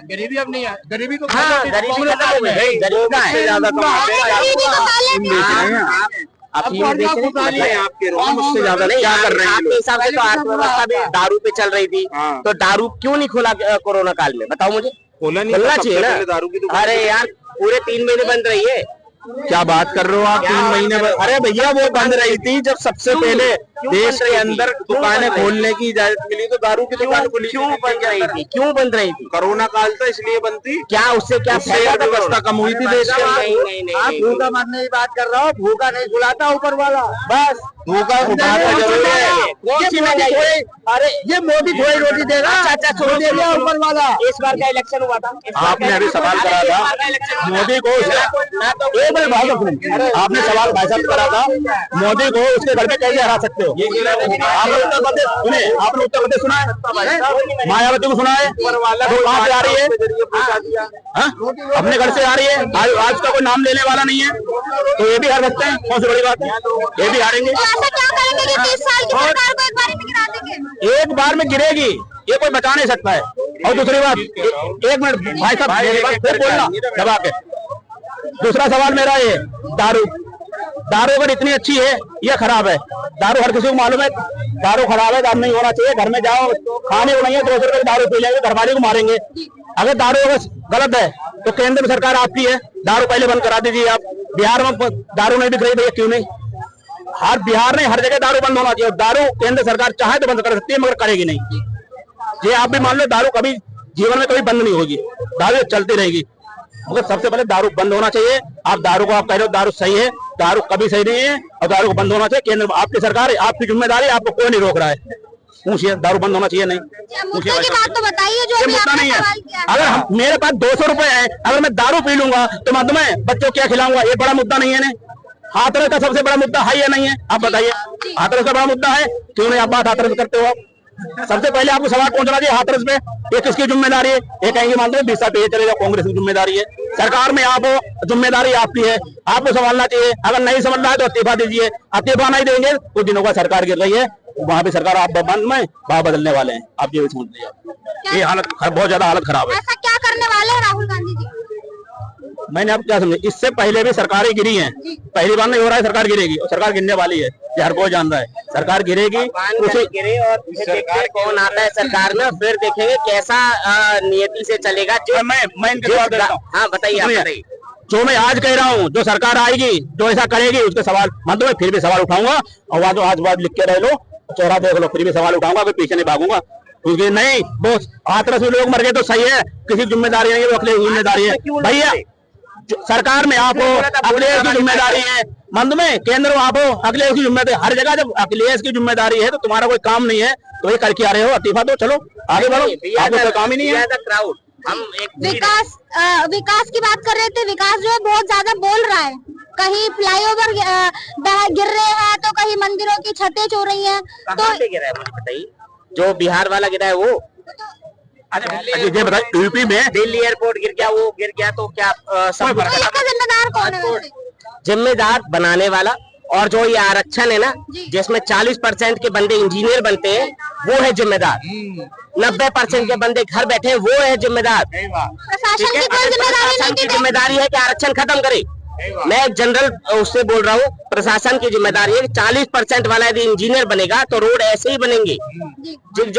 गरीबी अब नहीं है, गरीबी को हाँ गरीबी खत्म हो गई, गरीब का है ज्यादा कमाते हैं आपके मुझसे ज्यादा नहीं, क्या कर रहे हैं आपके हिसाब से? तो अर्थव्यवस्था भी दारू पे चल रही थी, तो दारू क्यों नहीं खोला कोरोना काल में, बताओ मुझे। खोलना चाहिए ना दारू की दुकान। अरे यार पूरे 3 महीने बंद रही है, क्या बात कर रहे हो आप? 3 महीने अरे भैया वो बंद रही थी जब सबसे पहले देश के अंदर दुकानें खोलने की इजाजत मिली, तो दारू की दुकान खुली क्यों बंद रही थी? क्यों बंद रही थी? कोरोना काल था इसलिए बंद थी। क्या उससे क्या व्यवस्था कम हुई थी देश के अंदर? आप भूखा मरने की बात कर रहा हो, भूखा नहीं खुलाता ऊपर वाला, बस भूखा उठाना जरूरी है। कौन सी महंगाई? अरे ये मोदी थोड़ी रोटी देगा, अच्छा ऊपर वाला। इस बार का इलेक्शन हुआ था, आपने अभी सवाल करा था मोदी को, आपने सवाल भाई साहब करा था मोदी को उसके घर पे कैसे हरा सकते हो? आपने उत्तर प्रदेश सुने, आपने उत्तर प्रदेश सुना है, मायावती को सुना है, वो कहाँ से आ रही है? अपने घर से आ रही है, आज का कोई नाम लेने वाला नहीं है, तो ये भी हार सकते हैं। कौन सी बड़ी बात है, ये भी हारेंगे। ऐसा क्या करेंगे कि 30 साल की सरकार को एक बार में गिरा देंगे? एक बार में गिरेगी, ये कोई बचा नहीं सकता है। और दूसरी बात, एक मिनट भाई साहब मेरी बात फिर बोलना दबा के। दूसरा सवाल मेरा ये, दारू अगर इतनी अच्छी है या खराब है? दारू हर किसी को मालूम है दारू खराब है, दारू नहीं होना चाहिए। घर में जाओ खाने को नहीं है, 200 रुपए दारू पी लेंगे, घरवाले को मारेंगे। अगर दारू अगर गलत है तो केंद्र में सरकार आपकी है, दारू पहले बंद करा दीजिए आप। बिहार में दारू नहीं बिक रही भैया, क्यों नहीं? हर बिहार में हर जगह दारू बंद होना चाहिए। दारू केंद्र सरकार चाहे तो बंद कर सकती है, मगर करेगी नहीं। ये आप भी मान लो, दारू कभी जीवन में कभी बंद नहीं होगी, दारू चलती रहेगी। मगर सबसे पहले दारू बंद होना चाहिए। आप दारू को आप कह रहे हो दारू सही है, दारू कभी सही नहीं है, और दारू को बंद होना चाहिए। केंद्र में आपकी सरकार है, आपकी जिम्मेदारी, आपको कोई नहीं रोक रहा है। पूछिए, दारू बंद होना चाहिए नहीं? मुद्दे की बात तो बताइए जो अभी मुद्दा आपने नहीं है। सवाल किया। अगर मेरे पास 200 रुपए है, अगर मैं दारू पी लूंगा तो मधुमेह बच्चों क्या खिलाऊंगा? ये बड़ा मुद्दा नहीं है ना? हाथरस का सबसे बड़ा मुद्दा है या नहीं है? आप बताइए, हाथरस का बड़ा मुद्दा है, क्यों नहीं आप बात हाथरस करते हो? आप सबसे पहले आपको सवाल पहुंचना चाहिए हाथरस पे, ये किसकी जिम्मेदारी है? ये कहेंगे मानते हैं 20 साल पीछे चलेगा, कांग्रेस की जिम्मेदारी है। सरकार में आप हो, जिम्मेदारी आपकी है, आपको संभालना चाहिए। अगर नहीं समझना है तो इस्तीफा दीजिए, इस्तीफा नहीं देंगे कुछ दिनों का सरकार गिर रही है, वहां पे सरकार आप बंद में वहां बदलने वाले हैं। आप ये भी समझ लीजिए, ये हालत बहुत ज्यादा हालत खराब है। ऐसा क्या करने वाले हैं राहुल गांधी जी? मैंने आप क्या समझे, इससे पहले भी सरकारें गिरी हैं, पहली बार नहीं हो रहा है, सरकार गिरेगी और सरकार गिरने वाली है, ये हर कोई जान रहा है। सरकार गिरेगी, उसे गिरे और सरकार कौन आता है सरकार में, फिर देखेंगे कैसा नियति से चलेगा। जो मैं इनके जवाब देता हूं। हाँ बताइए। जो मैं आज कह रहा हूँ, जो सरकार आएगी जो ऐसा करेगी उसके सवाल मतलब मैं फिर भी सवाल उठाऊंगा, और वहां जो आज बात लिख के रह लो, चौरा देख लो, फिर भी सवाल उठाऊंगा, फिर पीछे नहीं भागूंगा। क्योंकि नहीं बोस हाथरस में लोग मर गए तो सही है, किसी जिम्मेदारी नहीं है, वो अखिलेश जिम्मेदारी है। भैया सरकार में आप हो, अखिलेश की जिम्मेदारी है, मंद में केंद्र में आप हो, अखिलेश की जिम्मेदारी। हर जगह जब अखिलेश की जिम्मेदारी है तो तुम्हारा कोई काम नहीं है, तो ये करके आ रहे हो, इस्तीफा दो, चलो आगे बढ़ो, आपको कोई काम ही नहीं है। हम एक विकास की बात कर रहे थे। विकास जो है बहुत ज्यादा बोल रहा है, कहीं फ्लाईओवर गिर रहे हैं तो कहीं मंदिरों की छतें चो रही हैं। तो गिर रहा है मुझे बताइए, जो बिहार वाला गिरा है वो। अच्छा ये बताइए यूपी में दिल्ली एयरपोर्ट गिर गया, वो गिर गया तो क्या सब तो इसका जिम्मेदार कौन है वैसे? जिम्मेदार बनाने वाला, और जो ये आरक्षण है ना जिसमें 40% के बंदे इंजीनियर बनते हैं वो है जिम्मेदार, 90% के बंदे घर बैठे हैं वो है जिम्मेदार। प्रशासन की कोई जिम्मेदारी नहीं की थी? जिम्मेदारी है कि आरक्षण खत्म करे। मैं एक जनरल उससे बोल रहा हूँ, प्रशासन की जिम्मेदारी है कि 40% वाला यदि इंजीनियर बनेगा तो रोड ऐसे ही बनेंगे, जिग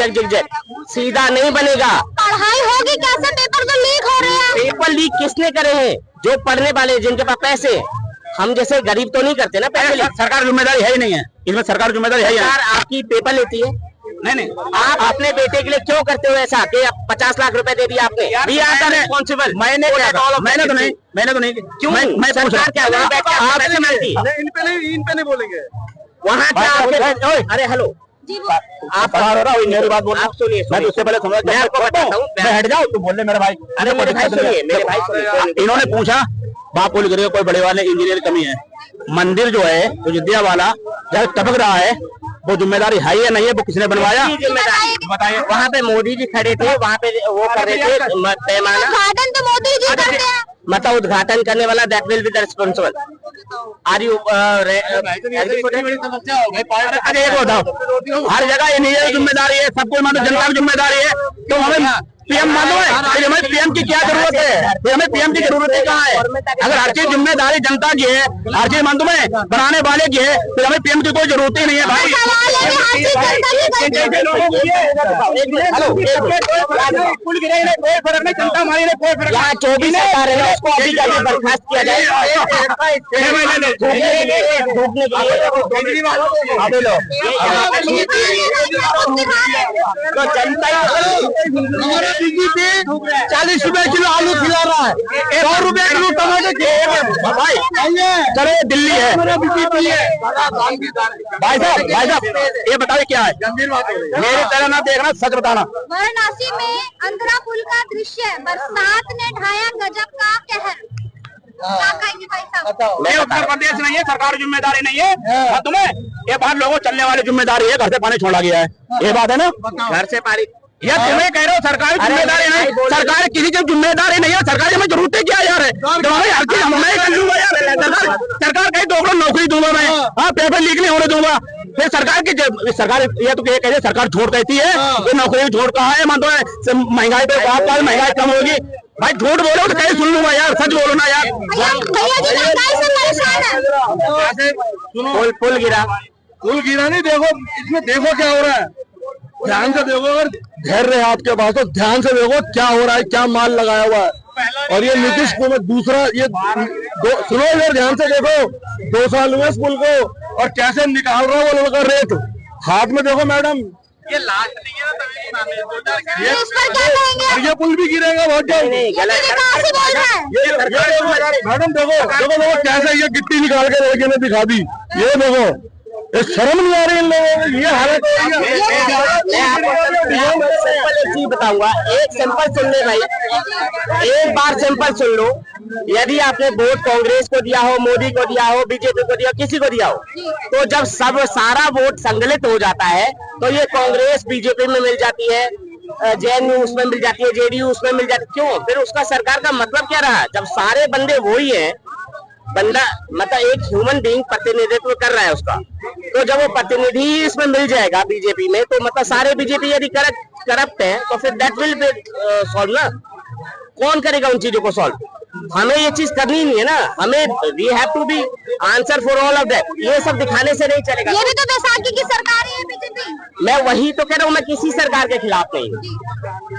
सीधा नहीं बनेगा। पढ़ाई होगी कैसे? पेपर तो लीक हो रहे हैं। पेपर लीक किसने करे हैं? जो पढ़ने वाले जिनके पास पैसे, हम जैसे गरीब तो नहीं करते ना पैसे लीक। सरकार जिम्मेदारी है ही नहीं है इसमें, सरकार जिम्मेदारी है ही नहीं। सरकार आपकी पेपर लेती है। नहीं आप अपने बेटे के लिए क्यों करते हो ऐसा कि 50 लाख रुपए दे दिया आपने? We are the responsible. मैंने तो नहीं क्यों? मैं सरकार क्या इन पे नहीं बोलेंगे। वहाँ क्या? अरे हेलो जी वो आप मेरी बात बोल, आप सुनिए, मैं उससे पहले सुनो, मैं आपको बताता हूँ। मैं हट जाऊँ, तुम बोल ले मेरे भाई। अरे मेरे भाई सुनिए, मेरे भाई सुनिए। इन्होंने पूछा बाप पुल गिरे, कोई बड़े वाले इंजीनियर कमी है। मंदिर जो है अयोध्या वाला जहाँ टपक रहा है वो जिम्मेदारी है या नहीं है? वो किसने बनवाया? बताइए। वहाँ पे मोदी जी खड़े थे, वहाँ पे वो कर रहे थे पैमाना, उद्घाटन तो मोदी जी करते हैं। मतलब उद्घाटन करने वाला that will be the responsible. Are you अरे एक बताओ, हर जगह इंजीनियर की जिम्मेदारी है, सबको मानो जनता की जिम्मेदारी है, तो हमें पीएम मालूम है? फिर हमें पीएम की क्या जरूरत है? फिर हमें पीएम की जरूरत है कहाँ है? अगर हर चीज जिम्मेदारी जनता की है, हर चीज मालूम है बनाने वाले की है, फिर हमें पीएम की कोई जरूरत ही नहीं है भाई। पुल गिरे कोई फर्क नहीं, जनता हमारी कोई फर्क यहाँ 24 सरकार है, उसको अभी जाके बर्खास्त किया जाए। तो जनता बीजेपी 40 रुपए किलो आलू खिला रहा है, 100 रुपए किलो टमाटर भाई। चलो दिल्ली है भाई साहब ये बताइए क्या है? मेरी तरह ना देखना, सच बताना। वाराणसी में अंतरा पुल का दृश्य, बरसात ने ढाया गजब का कहर। क्या कहेंगे भाई साहब? ये उत्तर प्रदेश नहीं है, सरकार जिम्मेदारी नहीं है तुम्हें, ये बाहर लोगों चलने वाली जिम्मेदारी है। घर से पानी छोड़ा गया है, ये बात है ना? घर से पानी या तुम्हें कह रहे हो सरकार की जिम्मेदारी नहीं? सरकार किसी की जिम्मेदारी नहीं है, सरकार हमें जरूरत क्या यार है? हर चीज मैं कर लूंगा यार, सरकार कहीं 2 करोड़ नौकरी दूंगा मैं, हाँ पेपर लीक नहीं होने दूंगा। फिर सरकार की सरकार ये तो कह रहे सरकार झूठ कहती है, ये नौकरी झूठ कहा है? मान दो महंगाई पे बात, महंगाई कम होगी भाई, झूठ बोलो तो कहीं सुन लूंगा यार, सच बोलो ना यार। पुल गिरा नहीं, देखो इसमें देखो क्या हो रहा है, ध्यान से देखो। अगर धैर्य है आपके पास तो ध्यान से देखो क्या हो रहा है, क्या माल लगाया हुआ है। और ये नीतीश कुमार दूसरा, ये सुनो यार, ध्यान से देखो, 2 साल हुए इस पुल को और कैसे निकाल रहा है वो लड़का रेत हाथ में। देखो मैडम, ये लास्ट नहीं है ना, इस पर क्या कहेंगे? ये पुल भी गिरेगा बहुत जल्द। मैडम देखो कैसे ये गिट्टी निकाल के लड़के ने दिखा दी, ये देखो, ये शर्म नहीं आ रही इन लोगों को, ये हालत एक चीज बताऊंगा, एक सिंपल सुन ले भाई, एक बार सिंपल सुन लो। यदि आपने वोट कांग्रेस को दिया हो, मोदी को दिया हो, बीजेपी को दिया हो, किसी को दिया हो, तो जब सारा वोट संगलित हो जाता है तो ये कांग्रेस बीजेपी में मिल जाती है, जेएनयू उसमें मिल जाती है, जेडीयू उसमें मिल जाती है। क्यों? फिर उसका सरकार का मतलब क्या रहा? जब सारे बंदे वही है, बंदा मतलब एक ह्यूमन बीइंग प्रतिनिधित्व कर रहा है उसका, तो जब वो प्रतिनिधि इसमें मिल जाएगा बीजेपी में, तो मतलब सारे बीजेपी यदि करप्ट है तो फिर दैट विल बी सॉल्व ना। कौन करेगा उन चीजों को सॉल्व? हमें ये चीज करनी नहीं है ना, हमें we have to be answer for all of that. ये सब दिखाने से नहीं चलेगा। ये भी तो बैसाखी की सरकार है बीजेपी। मैं वही तो कह रहा हूँ, मैं किसी सरकार के खिलाफ नहीं हूँ।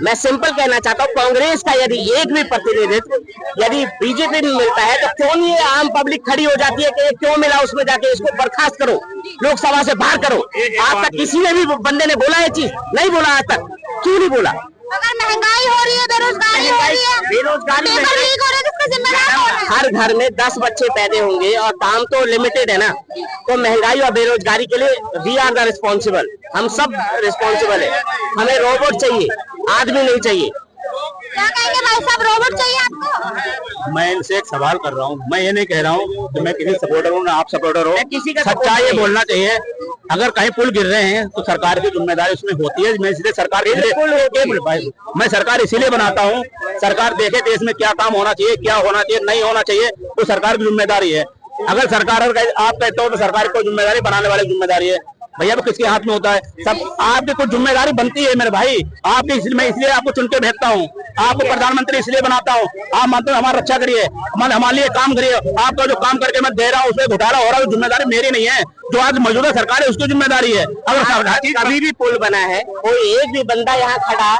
मैं सिंपल कहना चाहता हूँ, कांग्रेस का यदि एक भी प्रतिनिधित्व यदि बीजेपी में मिलता है तो क्यों नहीं आम पब्लिक खड़ी हो जाती है कि क्यों मिला, उसमें जाके इसको बर्खास्त करो, लोकसभा से बाहर करो। आज तक किसी ने भी बंदे ने बोला ये चीज? नहीं बोला आज तक। क्यों नहीं बोला? अगर महंगाई हो रही है, बेरोजगारी हो रही है, बेरोजगारी पेपर लीक हो रहा है, तो इसका जिम्मेदार कौन है? हर घर में 10 बच्चे पैदा होंगे और काम तो लिमिटेड है ना, तो महंगाई और बेरोजगारी के लिए वी आर द रिस्पॉन्सिबल, हम सब रिस्पॉन्सिबल है। हमें रोबोट चाहिए, आदमी नहीं चाहिए। क्या कहेंगे भाई साहब, रोबोट चाहिए आपको? मैं इनसे एक सवाल कर रहा हूँ, मैं ये नहीं कह रहा हूँ कि मैं किसी सपोर्टर हूँ ना आप सपोर्टर हो, किसी का सच्चाई ये बोलना चाहिए अगर कहीं पुल गिर रहे हैं तो सरकार की जिम्मेदारी उसमें होती है। मैं इसलिए सरकार मैं सरकार इसीलिए बनाता हूँ, सरकार देखे देश में क्या काम होना चाहिए, क्या होना चाहिए, नहीं होना चाहिए, तो सरकार की जिम्मेदारी है। अगर सरकार आप कहते हो तो सरकार को जिम्मेदारी बनाने वाली जिम्मेदारी है भैया, वो किसके हाथ में होता है? सब आपकी कुछ जिम्मेदारी बनती है मेरे भाई, आपकी मैं इसलिए आपको चुन के भेजता हूँ, आपको प्रधानमंत्री इसलिए बनाता हूँ, आप मानते हो हमारी रक्षा करिए, हमारे लिए काम करिए। आपका जो काम करके मैं दे रहा हूँ उसमें घोटाला हो रहा है, जिम्मेदारी मेरी नहीं है, जो आज मौजूदा सरकार है उसकी जिम्मेदारी है। अगर कभी भी पुल बना है, कोई एक भी बंदा यहाँ खड़ा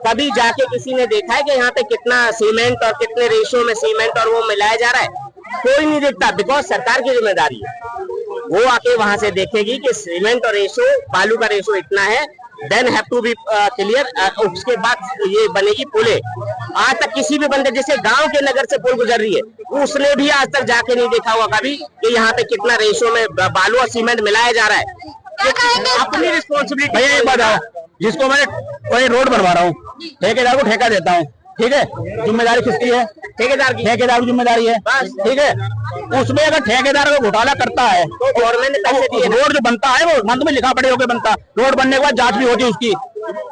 कभी जाके किसी ने देखा है कि यहाँ पे कितना सीमेंट और कितने रेशो में सीमेंट और वो मिलाया जा रहा है? कोई नहीं देखता, बिकॉज सरकार की जिम्मेदारी है। वो आके वहां से देखेगी कि सीमेंट और रेशो, बालू का रेशो इतना है, then have to be clear, उसके बाद ये बनेगी पुले। आज तक किसी भी बंदे, जैसे गांव के नगर से पुल गुजर रही है, उसने भी आज तक जाके नहीं देखा होगा कभी कि यहाँ पे कितना रेशो में बालू और सीमेंट मिलाया जा रहा है। अपनी रिस्पॉन्सिबिलिटी। भैया एक बात आओ, जिसको मैं कोई रोड बनवा रहा हूँ, ठेकेदार को ठेका देता हूँ, ठीक है, जिम्मेदारी किसकी है? ठेकेदार की जिम्मेदारी है, बस, ठीक है। उसमें अगर ठेकेदार को घोटाला करता है तो गवर्नमेंट ने पैसे दिए, रोड जो बनता है वो मंद में लिखा पड़े होकर बनता, रोड बनने के बाद जांच भी होती है उसकी,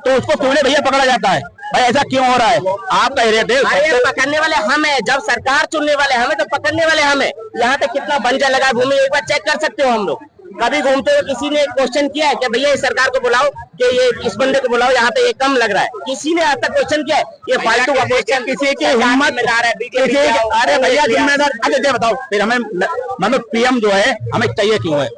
तो उसको क्यों भैया पकड़ा जाता है? भाई ऐसा क्यों हो रहा है? आप कह रहे थे पकड़ने वाले हम है, जब सरकार चुनने वाले हमें तो पकड़ने वाले हमें। यहाँ पे कितना बंजर लगा भूमि, एक बार चेक कर सकते हो हम लोग। कभी घूमते हुए किसी ने क्वेश्चन किया है कि भैया इस सरकार को बुलाओ कि ये इस बंदे को बुलाओ, यहाँ पे ये कम लग रहा है? किसी ने आज तक क्वेश्चन किया है? ये फालतू का क्वेश्चन, किसी की हिम्मत में आ रहा है। अरे भैया जिम्मेदार, अच्छा बताओ फिर हमें मतलब पीएम जो है हमें चाहिए क्यों है?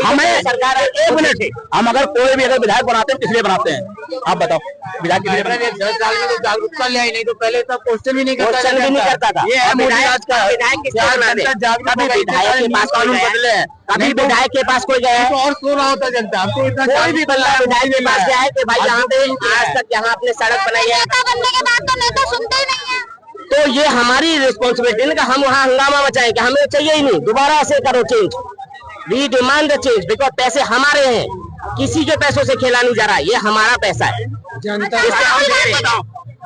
हमें सरकार, एक मिनट, हम अगर कोई भी अगर विधायक बनाते हैं किस लिए बनाते हैं आप बताओ? विधायक के लिए 10 साल में तो जागरूकता ले आई, नहीं तो पहले तो क्वेश्चन भी नहीं करता था। विधायक के पास कानून बदले हैं, कभी विधायक के पास कोई गया है और सो रहा होता जनता, हमको इतना कोई भी बंदा विधायक के पास गया है कि भाई यहाँ पे आज तक यहाँ अपने सड़क बनाई है? बनने के बाद तो नेता सुनते ही नहीं है। तो ये हमारी रिस्पॉन्सिबिलिटी है कि हम वहाँ हंगामा मचाएं कि हमें चाहिए ही नहीं, दोबारा से करो change. We demand the change, because पैसे हमारे हैं, किसी के पैसों से खेला नहीं जा रहा, ये हमारा पैसा है। जनता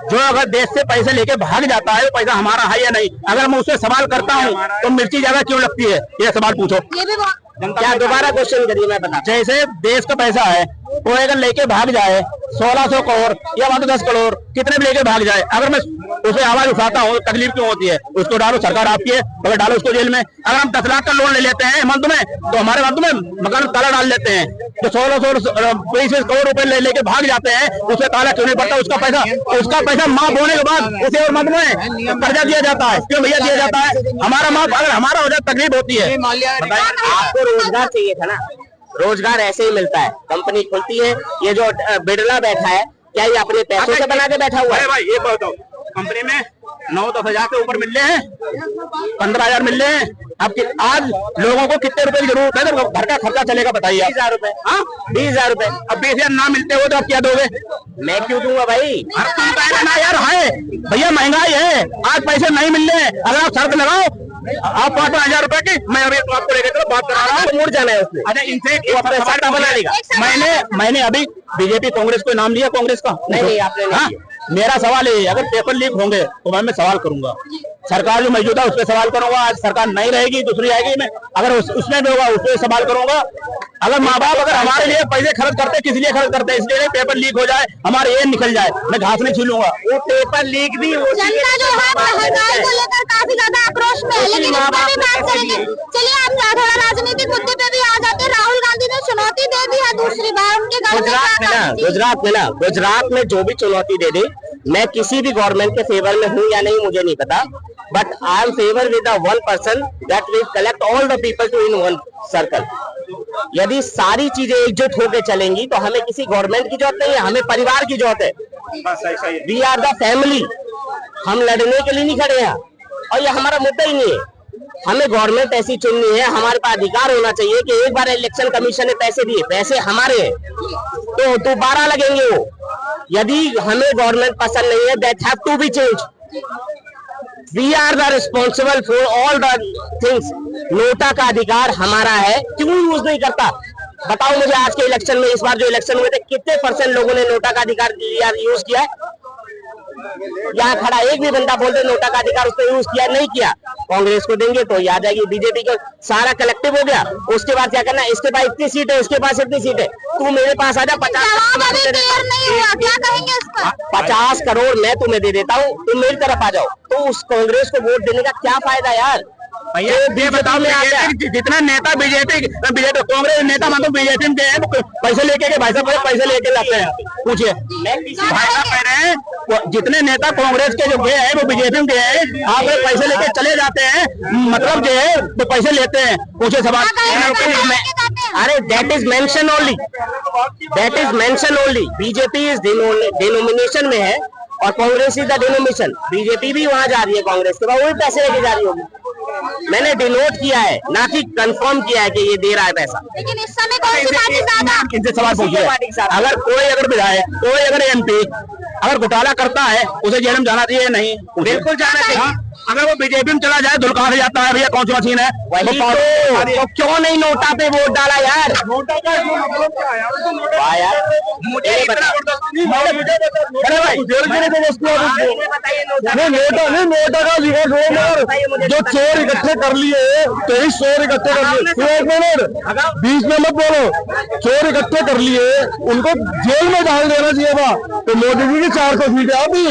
जो अगर देश से पैसे लेके भाग जाता है, पैसा हमारा है या नहीं? अगर मैं उससे सवाल करता हूँ तो मिर्ची ज्यादा क्यों लगती है, ये सवाल पूछो। ये भी क्या दोबारा क्वेश्चन करिए, मैं बता। जैसे देश का पैसा है, कोई अगर लेके भाग जाए 1600 करोड़ या 10 करोड़, कितने भी लेके भाग जाए, अगर मैं उसे आवाज उठाता हूँ तकलीफ क्यों होती है? उसको डालो, सरकार आपकी है, अगर डालो उसको जेल में। अगर हम 10 लाख का लोन ले लेते हैं मंथ में, तो हमारे मंथ में मकान ताला डाल लेते हैं। तो 1620 करोड़ रुपए लेके भाग जाते हैं, उसे ताला क्यों नहीं पड़ता? उसका पैसा माफ होने के बाद उसे और मंथ में कर्जा दिया जाता है। क्यों भैया दिया जाता है? हमारा माफ अगर हमारा हो जाए तकलीफ होती है। आपको रोजगार चाहिए था ना, रोजगार ऐसे ही मिलता है, कंपनी खुलती है। ये जो बिड़ला बैठा है, क्या ये अपने पैसों से बना के बैठा हुआ है? भाई ये बताओ, कंपनी में 9-10 हजार के ऊपर मिल रहे हैं, 15 हजार मिल रहे हैं। अब आज लोगों को कितने रुपए की जरूरत है तो घर का खर्चा चलेगा बताइए? 20,000 रुपए। हाँ 20,000 रुपए। अब 20,000 ना मिलते हो तो आप क्या दोगे? मैं क्यों दूंगा भाई? ना यार है भैया, महंगाई है, आज पैसे नहीं मिल रहे हैं। अगर आप शर्त लगाओ आप 5,000 रुपए की, मैं अभी आपको लेकर बात करा रहा हूँ, मुड़ जाना है उसने। अच्छा इनसे बना लेगा। मैंने अभी बीजेपी कांग्रेस को नाम लिया, कांग्रेस का नहीं आपने नहीं। मेरा सवाल है, अगर पेपर लीक होंगे तो मैं सवाल करूंगा, सरकार जो मौजूदा है उस पर सवाल करूंगा। आज सरकार नहीं रहेगी, दूसरी आएगी, मैं अगर उसमें भी होगा उस पर सवाल करूंगा। अगर माँ बाप अगर हमारे लिए पैसे खर्च करते, किस लिए खर्च करते हैं? इसलिए नहीं पेपर लीक हो जाए, हमारे ये निकल जाए, मैं घास नहीं छीलूंगा। वो पेपर लीक भी जनता जो है महंगाई को लेकर काफी ज्यादा आक्रोश में है, लेकिन इस पर भी बात करेंगे। चलिए हम थोड़ा राजनीतिक मुद्दे पे भी आ जाते हैं। राहुल गांधी ने चुनौती दे दी है दूसरी बार, उनके गुजरात में जो भी चुनौती दे दे, मैं किसी भी गवर्नमेंट के फेवर में हूँ या नहीं मुझे नहीं पता, but I am favour with the one person that will collect all the people to in one circle. यदि सारी चीजें एकजुट होकर चलेंगी तो हमें किसी गवर्नमेंट की जरूरत नहीं है, हमें परिवार की जरूरत है। वी आर द फैमिली, हम लड़ने के लिए नहीं खड़े हैं और ये हमारा मुद्दा ही नहीं है। हमें गवर्नमेंट ऐसी चुननी है, हमारे पास अधिकार होना चाहिए कि एक बार इलेक्शन कमीशन ने पैसे दिए, पैसे हमारे हैं तो दोबारा लगेंगे वो। यदि हमें गवर्नमेंट पसंद नहीं है, that have to be change. We are the responsible for all the things. NOTA का अधिकार हमारा है, क्यों यूज नहीं करता? बताओ मुझे, आज के इलेक्शन में, इस बार जो इलेक्शन हुए थे, कितने % लोगों ने नोटा का अधिकार यूज किया है? यहाँ खड़ा एक भी बंदा बोल दे नोटा का अधिकार उसने यूज किया, नहीं किया, कांग्रेस को देंगे तो ये आ जाएगी। बीजेपी को सारा कलेक्टिव हो गया, उसके बाद क्या करना, इसके पास इतनी सीट है, उसके पास इतनी सीट है, तू मेरे पास आ जा, 50 करोड़ मैं तुम्हें दे देता हूँ, तुम मेरी तरफ आ जाओ। तो उस कांग्रेस को वोट देने का क्या फायदा यार? भैया ये बताओ, जितना नेता बीजेपी कांग्रेस नेता मानो बीजेपी में हैं, पैसे लेके के भाई साहब पैसे लेके जाते हैं, पूछिए भाई साहब कह रहे हैं जितने नेता कांग्रेस के जो गए हैं वो बीजेपी में गए हैं, आप पैसे लेके चले जाते हैं, मतलब जो है तो पैसे लेते हैं, पूछे सवाल। अरे that is mention only, that is mention only. BJP is denomination में है और Congress is the denomination. BJP भी वहां जा रही है कांग्रेस के बाद, वो भी पैसे लेके जा रही होगी। मैंने डिनोट किया है, ना कि कंफर्म किया है कि ये दे रहा है पैसा। लेकिन इस समय कौन सी पार्टी ज्यादा? इनसे सवाल पूछिए, अगर कोई अगर विधायक, कोई अगर MP अगर घोटाला करता है, उसे जेल में जाना चाहिए? नहीं, बिल्कुल जाना चाहिए। अगर वो बीजेपी में चला जाए, धुलका से जाता है, भैया कौन सी मशीन है, तो क्यों नहीं नोटा पे वोट डाला यार? नोटा का मुझे जो चोर इकट्ठे कर लिए, 23 चोर इकट्ठे कर लिए, एक मिनट बीच में मत बोलो, चोर इकट्ठे कर लिए, उनको जेल में डाल देना चाहिए था। तो मोदी जी की 400 सीटें आती,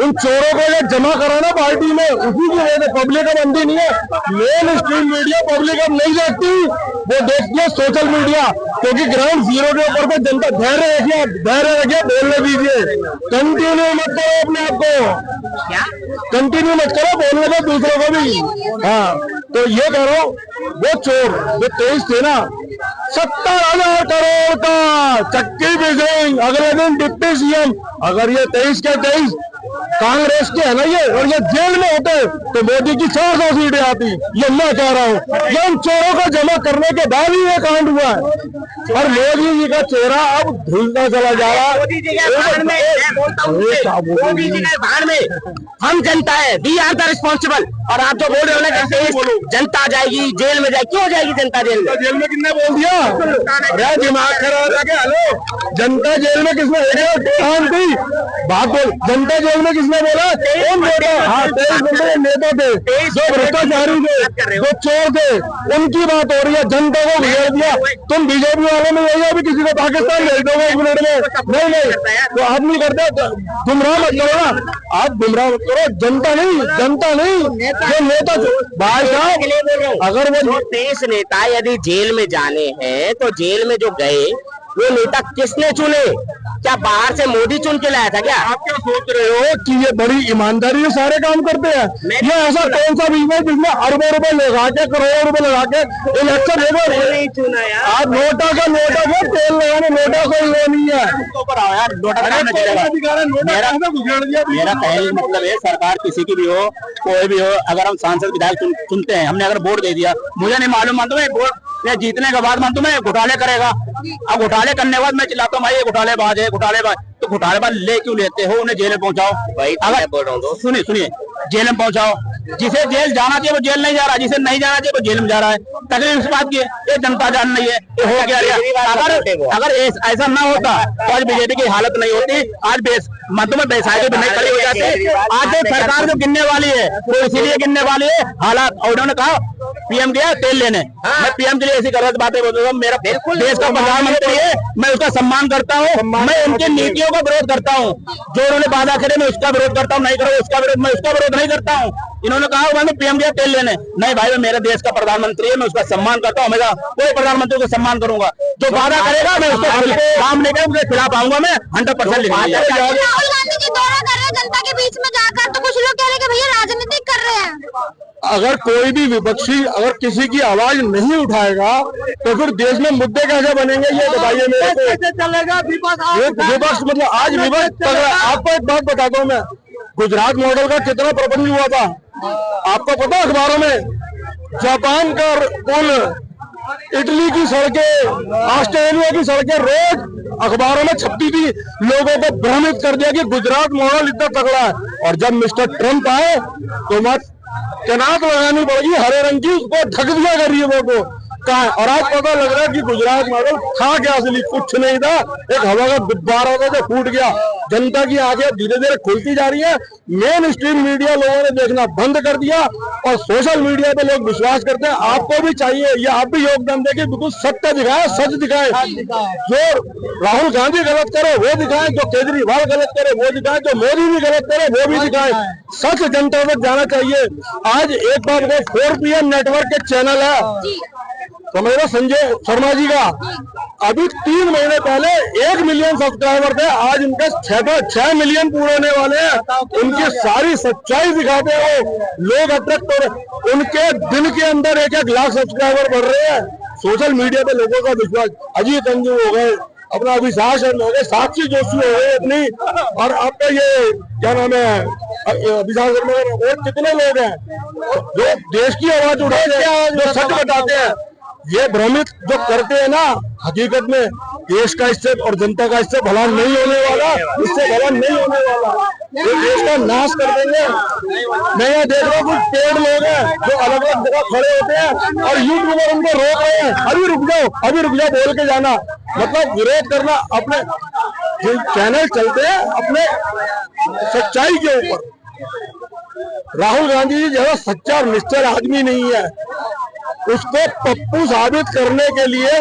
उन चोरों को जमा कराना पार्टी में, उसी की वजह से पब्लिक अब अंधी नहीं है। मेन स्ट्रीम मीडिया पब्लिक अब नहीं देखती, वो देखती है सोशल मीडिया, क्योंकि ग्राउंड जीरो के ऊपर पे जनता धैर्य रखिए, बोलने दीजिए, कंटिन्यू मत करो अपने आप को, कंटिन्यू मत करो, बोलने दो दूसरों को भी। हाँ, तो ये करो, वो चोर जो 23 थे ना, 70,000 करोड़ का चक्की बिजनेस, अगले दिन डिप्टी CM, अगर ये 23 के 23 कांग्रेस के है ना ये, और ये जेल में होते तो मोदी की 400 सीटें आती। ये मैं कह रहा हूँ, ये उन चोरों को जमा करने के बाद ही ये कांड हुआ है, और मोदी जी का चेहरा अब धुलता चला जा रहा है। मोदी जी के भाड़ में हम जनता है, वी आर द रिस्पॉन्सिबल। और आप जो बोल रहे हो ना कि जनता जाएगी जेल में, जाएगी, क्यों जाएगी जनता जेल में? जेल में किसने बोल दिया? अरे दिमाग खराब है क्या? हेलो, जनता जेल में किसने थी? बात बोल, जनता जेल में किसने बोला? कौन नेता? हाँ, 23 नेता थे जो भ्रष्टाचारी थे, जो चोर थे, उनकी बात हो रही है। जनता को भेज दिया। तुम बीजेपी वालों में यही अभी किसी को पाकिस्तान भेज दोगे 1 मिनट में? नहीं, तो आप नहीं करते, गुमराह मत करो ना, आप गुमराह मत करो, जनता नहीं, जो नेता भाई साहब, अगर वो 23 नेता यदि जेल में जाने हैं, तो जेल में जो गए वो नेता किसने चुने? क्या बाहर से मोदी चुन के लाया था क्या? आप क्या सोच रहे हो कि ये बड़ी ईमानदारी से सारे काम करते हैं? ये ऐसा कौन सा बिजनेस जिसमें अरबों रुपए लगा के, करोड़ों रुपए लगा के इलेक्शन नहीं चुना यार। आप नोटा का तेल लगाने, नोटा कोई वो नहीं है। मेरा कहने मतलब है, सरकार किसी की भी हो, कोई भी हो, अगर हम सांसद विधायक चुनते हैं, हमने अगर वोट दे दिया, मुझे नहीं मालूम, मानता मैं वोट जीतने के बाद मानता मैं घोटाले करेगा। अब घोटाले करने के बाद मैं चिल्लाता हूँ भाई ये घोटालेबाज है, घोटालेबाज। तो घोटालेबाज ले क्यों लेते हो? उन्हें जेल में पहुंचाओ। अगर बोल रहा हूँ, सुनिए, जेल में पहुंचाओ। जिसे जेल जाना चाहिए वो जेल नहीं जा रहा, जिसे नहीं जाना चाहिए वो जेल में जा रहा है। तकलीफ इस बात की है, ये जनता जान नहीं है, ये हो गया। अगर ऐसा ना होता तो आज बीजेपी की हालत नहीं होती, आज मतों में बेसाइडे भी नहीं खड़ी हो जाती। आज जो सरकार जो गिनने वाली है वो इसीलिए गिनने वाली है हालात। और उन्होंने कहा PM गया तेल लेने, मैं PM के लिए ऐसी गलत बातें बोल रहा हूँ। मेरा देश का प्रधानमंत्री है, मैं उसका सम्मान करता हूँ, मैं उनकी नीतियों का विरोध करता हूँ। जो उन्होंने वादा करे मैं उसका विरोध करता हूँ, नहीं करो उसका विरोध, मैं उसका विरोध नहीं करता हूँ। इन्होंने कहा मैं PM गया तेल लेने, नहीं भाई मैं मेरे देश का प्रधानमंत्री है, मैं उसका सम्मान करता हूँ, हमेशा कोई प्रधानमंत्री को सम्मान करूंगा। जो वादा करेगा मैं उसको काम नहीं करूँ, उसके खिलाफ आऊंगा, मैं 100% लिखूंगा। राहुल गांधी जी दौरा कर रहे हैं जनता के बीच में जाकर, तो कुछ लोग कह रहे हैं कि भैया राजनीति कर रहे हैं। अगर कोई भी विपक्षी अगर किसी की आवाज नहीं उठाएगा तो फिर देश में मुद्दे कैसे बनेंगे, ये बताइए मेरे को। कैसे चलेगा विपक्ष? मतलब आज विपक्ष, आपको एक बात बताता हूँ मैं, गुजरात मॉडल का कितना प्रबंध हुआ था आपको पता? अखबारों में जापान का पुल, इटली की सड़कें, ऑस्ट्रेलिया की सड़कें रोज अखबारों में छपती थी, लोगों को भ्रमित कर दिया कि गुजरात मॉडल इतना तगड़ा है। और जब मिस्टर ट्रंप आए तो मत तैनात लगानी पड़ेगी हरे रंग की, उसको ढक दिया गरीबों को। कहाँ है। और आज पता लग रहा है कि गुजरात मॉडल था क्या, असली कुछ नहीं था, एक हवा का गुब्बारा था जो फूट गया। जनता की आंखें धीरे धीरे खुलती जा रही है। मेन स्ट्रीम मीडिया लोगों ने देखना बंद कर दिया और सोशल मीडिया पे लोग विश्वास करते हैं। आपको भी चाहिए, ये आप भी योगदान दें कि बिल्कुल सत्य दिखाए, सच दिखाए। जो राहुल गांधी गलत करे वो दिखाए, जो केजरीवाल गलत करे वो दिखाए, जो मोदी भी गलत करे वो भी दिखाए। सच जनता तक जाना चाहिए। आज एक बार 4PM नेटवर्क के चैनल है समझ लो संजय शर्मा जी का, अभी 3 महीने पहले 1 मिलियन सब्सक्राइबर थे, आज उनके 6 मिलियन पूरे होने वाले हैं। उनकी सारी सच्चाई दिखाते हैं, वो लोग अट्रैक्ट हो रहे। उनके दिन के अंदर 1-1 लाख सब्सक्राइबर बढ़ रहे हैं। सोशल मीडिया पे लोगों का विश्वास, अजीत अंजू हो गए, अपना अभिषेक शर्मा हो गए, साक्षी जोशी हो गए अपनी, और आपका ये क्या नाम है अभिषेक शर्मा, और कितने लोग हैं जो देश की आवाज उठाते हैं, जो सच बताते हैं। ये भ्रमित जो करते हैं ना, हकीकत में देश का इससे और जनता का इससे भला नहीं होने वाला, इससे भला नहीं होने वाला। ये देश का नाश कर देंगे। मैं यहाँ देख रहा हूँ कुछ पेड़ लोग हैं जो अलग अलग जगह खड़े होते हैं और यूट्यूबर उनको रोक रहे हैं, अभी रुक जाओ बोल के जाना, मतलब विरोध करना। अपने जो चैनल चलते हैं अपने सच्चाई के ऊपर। राहुल गांधी जी जैसा सच्चा और निश्चल आदमी नहीं है, उसको पप्पू साबित करने के लिए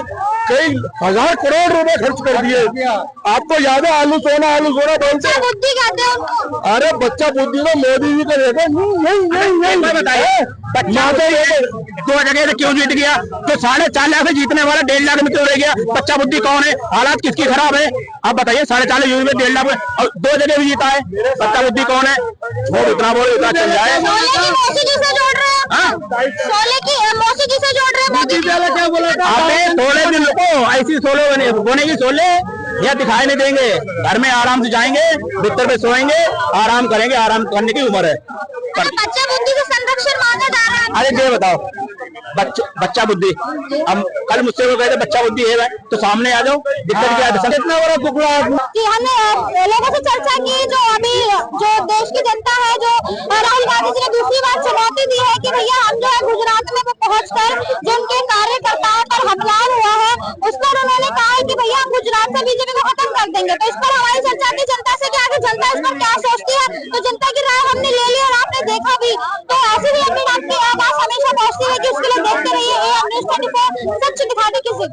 कई 1000 करोड़ रुपए खर्च कर दिए। आपको याद है आलू सोना बोलते हैं, बुद्धि कहते हैं उनको। अरे बच्चा बुद्धि तो मोदी जी को देखो। नहीं बताइए, दो जगह से क्यों जीत गया? तो 4.5 लाख से जीतने वाला 1.5 लाख में क्यों रह गया? बच्चा बुद्धि कौन है? हालात किसकी खराब है? आप बताइए। 4.5 यूनिट में 1.5 लाख में और 2 जगह भी जीता है, बच्चा बुद्धि कौन है? छोड़, इतना बोलो, इतना चल जाए। आपने थोड़े दिन रुको, ऐसी सोने की सोले या दिखाई नहीं देंगे। घर में आराम से जाएंगे, बिस्तर पे सोएंगे, आराम करेंगे, आराम करने की उम्र है। बच्चा बुद्धि का संरक्षण मांगा जा रहा है। अरे ये बताओ, बच्चा बुद्धि, हम कल मुझसे वो कहते बच्चा बुद्धि है तो सामने आ जाओ, दिक्कत क्या है? कितना बड़ा टुकड़ा कि हमने लोगों से चर्चा की, जो अभी जो देश की जनता है, जो राहुल गांधी जी ने दूसरी बार चुनौती दी है कि भैया हम जो है गुजरात में पहुंचकर जो उनके कार्यकर्ताओं पर हमला हुआ है उस पर उन्होंने कहा है कि भैया हम गुजरात से बीजेपी को खत्म कर देंगे। तो इस पर हमारी चर्चा की जनता से, कि आगे जनता इस पर क्या सोचती है। तो जनता की राय हमने ले ली और आपने देखा भी। तो ऐसे ही अपनी आपकी आवाज हमेशा पहुंचती है कि उसके लिए देखते रहिए AM News 24, सच दिखाती किसी